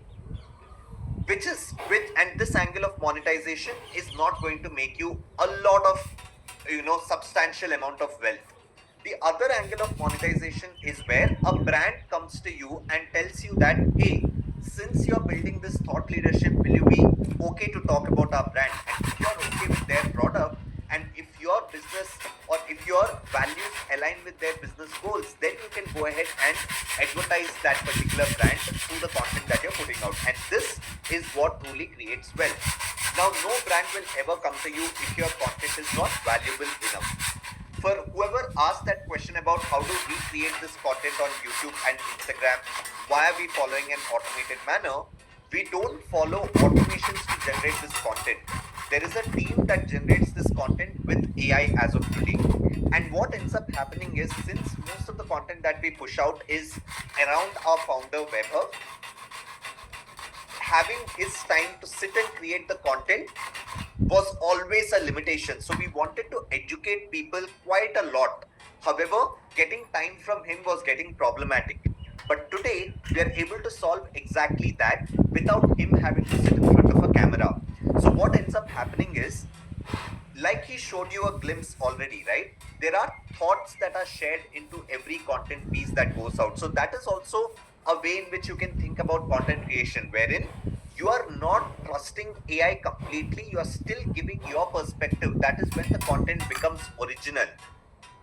and this angle of monetization is not going to make you a lot of substantial amount of wealth. The other angle of monetization is where a brand comes to you and tells you that, hey, since you're building this thought leadership, will you be okay to talk about our brand? And if you're okay with their product, and if your business or if your values align with their business goals, then you can go ahead and advertise that particular brand through the content that you're putting out. And this is what truly creates wealth. Now, no brand will ever come to you if your content is not valuable enough. For whoever asked that question about how do we create this content on YouTube and Instagram, why are we following an automated manner? We don't follow automations to generate this content. There is a team that generates this content with AI as of today. And what ends up happening is, since most of the content that we push out is around our founder Vaibhav, having his time to sit and create the content was always a limitation. So we wanted to educate people quite a lot. However, getting time from him was getting problematic. But today, we are able to solve exactly that without him having to sit in front of a camera. So what ends up happening is, like he showed you a glimpse already, right? There are thoughts that are shared into every content piece that goes out. So that is also a way in which you can think about content creation, wherein you are not trusting AI completely, you are still giving your perspective. That is when the content becomes original.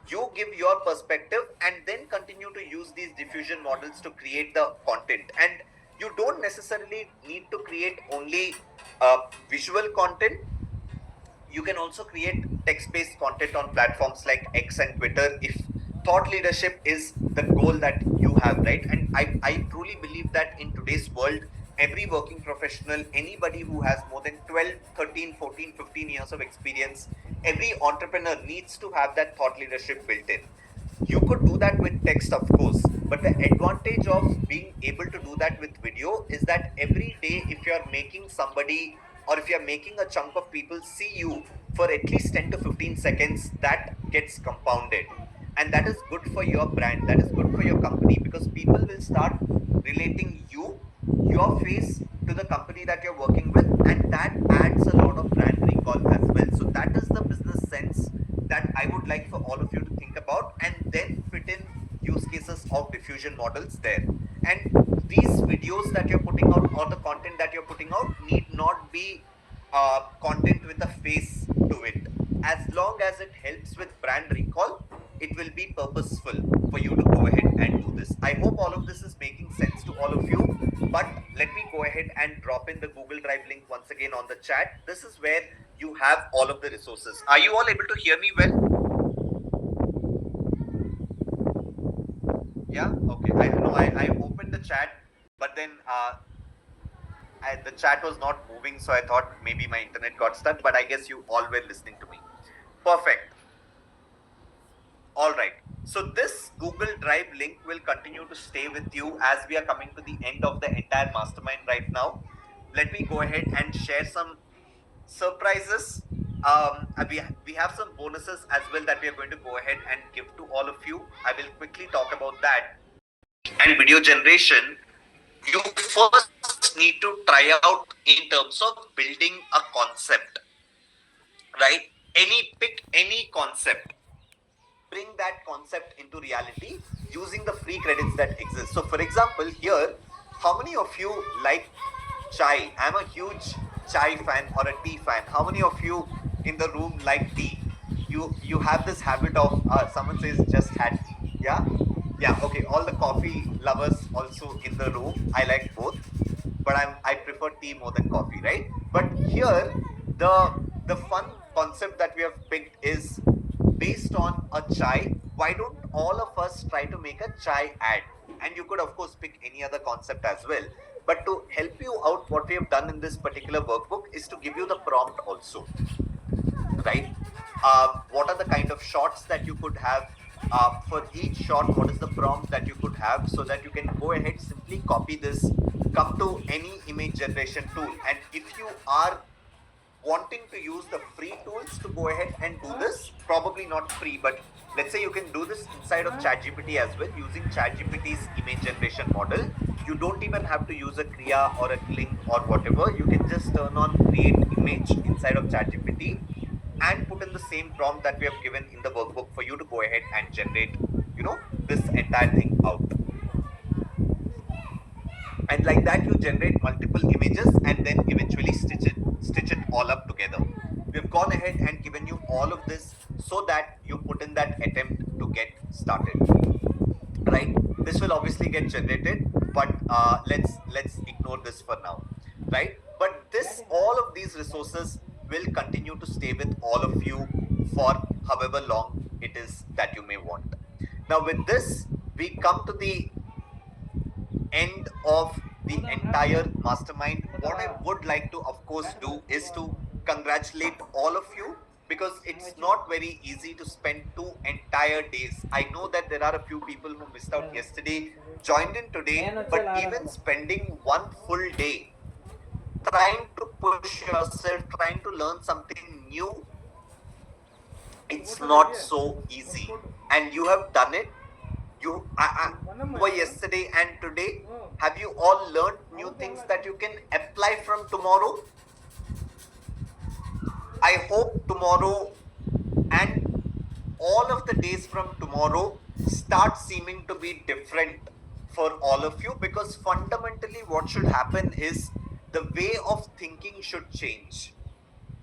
You give your perspective and then continue to use these diffusion models to create the content. And you don't necessarily need to create only visual content. You can also create text-based content on platforms like X and Twitter if thought leadership is the goal that you have, right? And I truly believe that in today's world, every working professional, anybody who has more than 12, 13, 14, 15 years of experience, every entrepreneur needs to have that thought leadership built in. You could do that with text, of course, but the advantage of being able to do that with video is that every day, if you're making somebody or if you're making a chunk of people see you for at least 10 to 15 seconds, that gets compounded. And that is good for your brand, that is good for your company, because people will start relating you, your face, to the company that you're working with, and that adds a lot of brand recall as well. So that is the business sense that I would like for all of you to think about, and then fit in use cases of diffusion models there. And these videos that you're putting out or the content that you're putting out need not be content with a face to it. As long as it helps with brand recall, it will be purposeful for you to go ahead and do this. I hope all of this is making sense to all of you, but let me go ahead and drop in the Google Drive link once again on the chat. This is where you have all of the resources. Are you all able to hear me well? Yeah, okay. I know I opened the chat, but then the chat was not moving, so I thought maybe my internet got stuck, but I guess you all were listening to me. Perfect. All right. So this Google Drive link will continue to stay with you as we are coming to the end of the entire mastermind right now. Let me go ahead and share some surprises. We have some bonuses as well that we are going to go ahead and give to all of you. I will quickly talk about that. And video generation, you first need to try out in terms of building a concept, right? Pick any concept, bring that concept into reality using the free credits that exist. So for example, here, how many of you like chai? I'm a huge chai fan or a tea fan. How many of you in the room like tea? You have this habit of someone says just had tea. Yeah, okay. All the coffee lovers also in the room. I like both, but I prefer tea more than coffee, right? But here the fun concept that we have picked is based on a chai. Why don't all of us try to make a chai ad? And you could of course pick any other concept as well. But to help you out, what we have done in this particular workbook is to give you the prompt also, right? What are the kind of shots that you could have? For each shot, what is the prompt that you could have, so that you can go ahead, simply copy this, come to any image generation tool. And if you are wanting to use the free tools to go ahead and do this, probably not free, but let's say you can do this inside of ChatGPT as well, using ChatGPT's image generation model. You don't even have to use a Kriya or a Kling or whatever. You can just turn on create image inside of ChatGPT and put in the same prompt that we have given in the workbook for you to go ahead and generate, this entire thing out. And like that, you generate multiple images and then eventually stitch it all up together. We've gone ahead and given you all of this so that you put in that attempt to get started, right? This will obviously get generated, but let's ignore this for now, right? But all of these resources will continue to stay with all of you for however long it is that you may want. Now with this, we come to the end of the entire mastermind. What I would like to of course do is to congratulate all of you, because it's not very easy to spend 2 entire days. I know that there are a few people who missed out yesterday, joined in today, but even spending 1 full day trying to push yourself, trying to learn something new, it's not so easy. And you have done it. Over yesterday and today, have you all learned new things that you can apply from tomorrow? I hope tomorrow and all of the days from tomorrow start seeming to be different for all of you, because fundamentally what should happen is the way of thinking should change.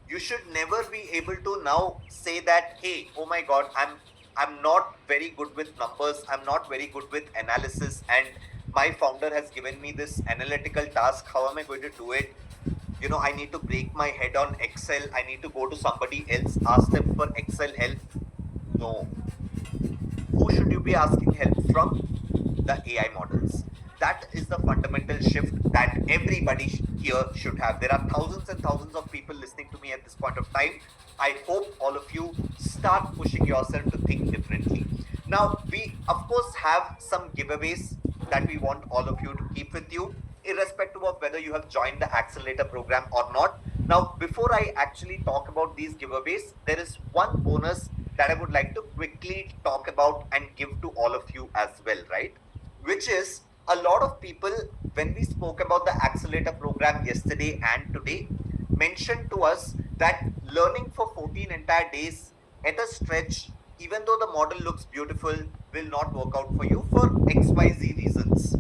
You should never be able to now say that, hey, oh my god, I'm not very good with numbers, I'm not very good with analysis, and my founder has given me this analytical task, how am I going to do it? I need to break my head on Excel, I need to go to somebody else, ask them for Excel help. No. Who should you be asking help from? The AI models. That is the fundamental shift that everybody here should have. There are thousands and thousands of people listening to me at this point of time. I hope all of you start pushing yourself to think differently. Now, we of course have some giveaways that we want all of you to keep with you, irrespective of whether you have joined the accelerator program or not. Now, before I actually talk about these giveaways, there is one bonus that I would like to quickly talk about and give to all of you as well, right? Which is, a lot of people, when we spoke about the accelerator program yesterday and today, mentioned to us that learning for 14 entire days at a stretch, even though the model looks beautiful, will not work out for you for XYZ reasons.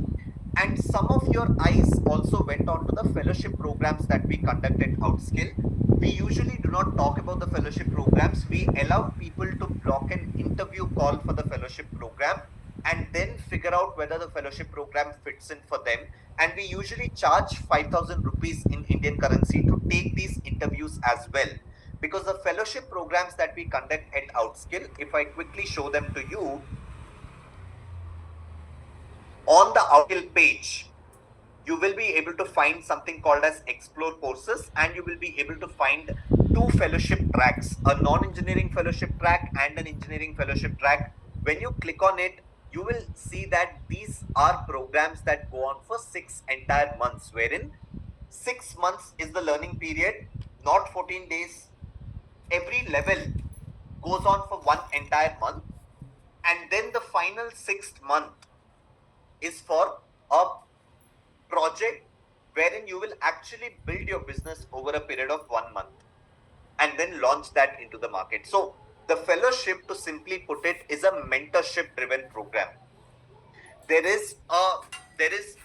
And some of your eyes also went on to the fellowship programs that we conduct at Outskill. We usually do not talk about the fellowship programs. We allow people to block an interview call for the fellowship program and then figure out whether the fellowship program fits in for them. And we usually charge 5,000 rupees in Indian currency to take these interviews as well. Because the fellowship programs that we conduct at Outskill, if I quickly show them to you, on the Outskill page, you will be able to find something called as Explore Courses, and you will be able to find two fellowship tracks, a non-engineering fellowship track and an engineering fellowship track. When you click on it, you will see that these are programs that go on for 6 entire months, wherein 6 months is the learning period, not 14 days. Every level goes on for 1 entire month, and then the final 6th month is for a project wherein you will actually build your business over a period of 1 month and then launch that into the market. So the fellowship, to simply put it, is a mentorship driven program. There is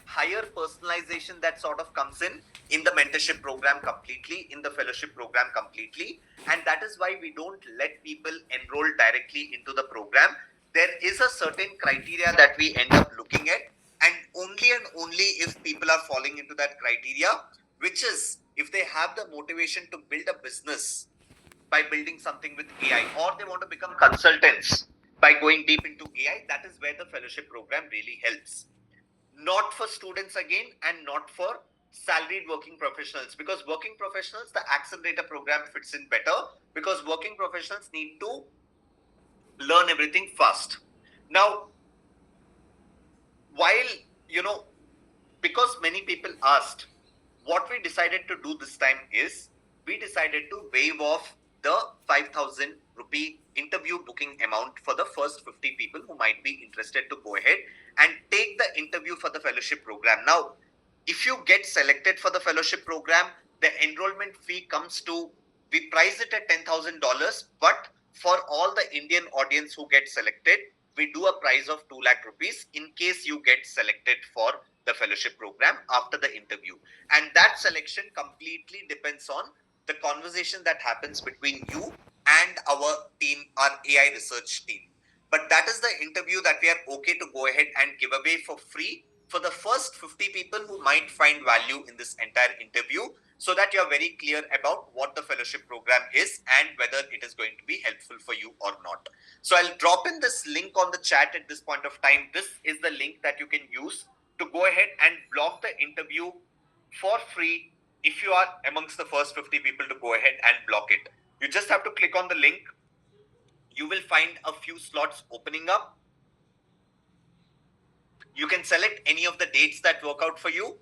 higher personalization that sort of comes in the mentorship program completely, in the fellowship program completely, and that is why we don't let people enroll directly into the program. There is a certain criteria that we end up looking at, and only if people are falling into that criteria, which is if they have the motivation to build a business by building something with AI, or they want to become consultants by going deep into AI, that is where the fellowship program really helps. Not for students again, and not for salaried working professionals, because working professionals, the accelerator program fits in better, because working professionals need to learn everything fast. Now, while, because many people asked, what we decided to do this time is, we decided to waive off the 5,000 rupee interview booking amount for the first 50 people who might be interested to go ahead and take the interview for the fellowship program. Now, if you get selected for the fellowship program, the enrollment fee comes to, we price it at $10,000, but for all the Indian audience who get selected, we do a price of 2 lakh rupees in case you get selected for the fellowship program after the interview. And that selection completely depends on the conversation that happens between you and our team, our AI research team. But that is the interview that we are okay to go ahead and give away for free for the first 50 people who might find value in this entire interview, so that you're very clear about what the fellowship program is and whether it is going to be helpful for you or not. So I'll drop in this link on the chat at this point of time. This is the link that you can use to go ahead and block the interview for free if you are amongst the first 50 people to go ahead and block it. You just have to click on the link. You will find a few slots opening up. You can select any of the dates that work out for you.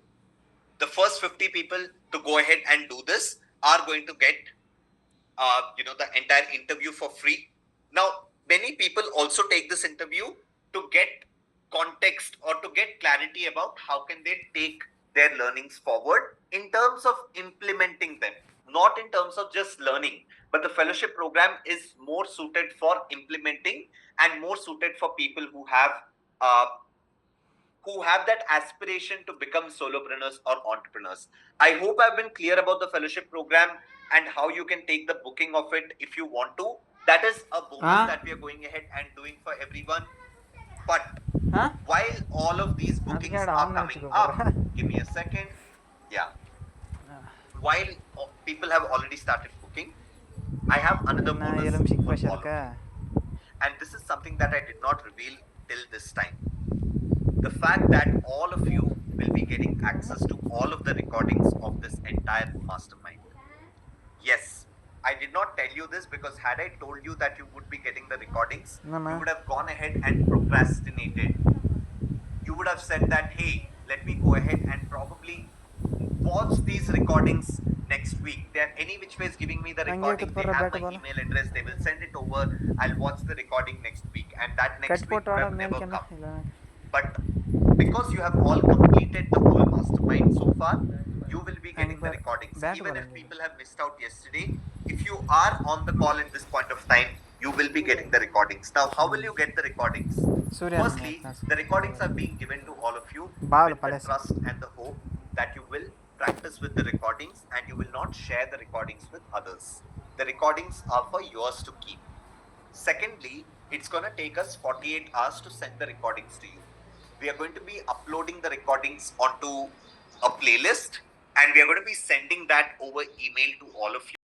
The first 50 people to go ahead and do this are going to get the entire interview for free. Now, many people also take this interview to get context or to get clarity about how can they take their learnings forward in terms of implementing them, not in terms of just learning. But the fellowship program is more suited for implementing and more suited for people who have who have that aspiration to become solopreneurs or entrepreneurs. I hope I've been clear about the fellowship program and how you can take the booking of it if you want to. That is a bonus that we are going ahead and doing for everyone. But while all of these bookings are coming up, give me a second. Yeah. While people have already started booking, I have another bonus for all of you. And this is something that I did not reveal till this time. The fact that all of you will be getting access to all of the recordings of this entire mastermind. Yes, I did not tell you this because had I told you that you would be getting the recordings, you would have gone ahead and procrastinated. You would have said that, hey, let me go ahead and probably watch these recordings next week. They are any which ways giving me the recording. They have my email address. They will send it over. I'll watch the recording next week. And that next week would have never come. But because you have all completed the whole mastermind so far, you will be getting the recordings. Even if people have missed out yesterday, if you are on the call at this point of time, you will be getting the recordings. Now, how will you get the recordings? Firstly, the recordings are being given to all of you with the trust and the hope that you will practice with the recordings and you will not share the recordings with others. The recordings are for yours to keep. Secondly, it's going to take us 48 hours to send the recordings to you. We are going to be uploading the recordings onto a playlist and we are going to be sending that over email to all of you.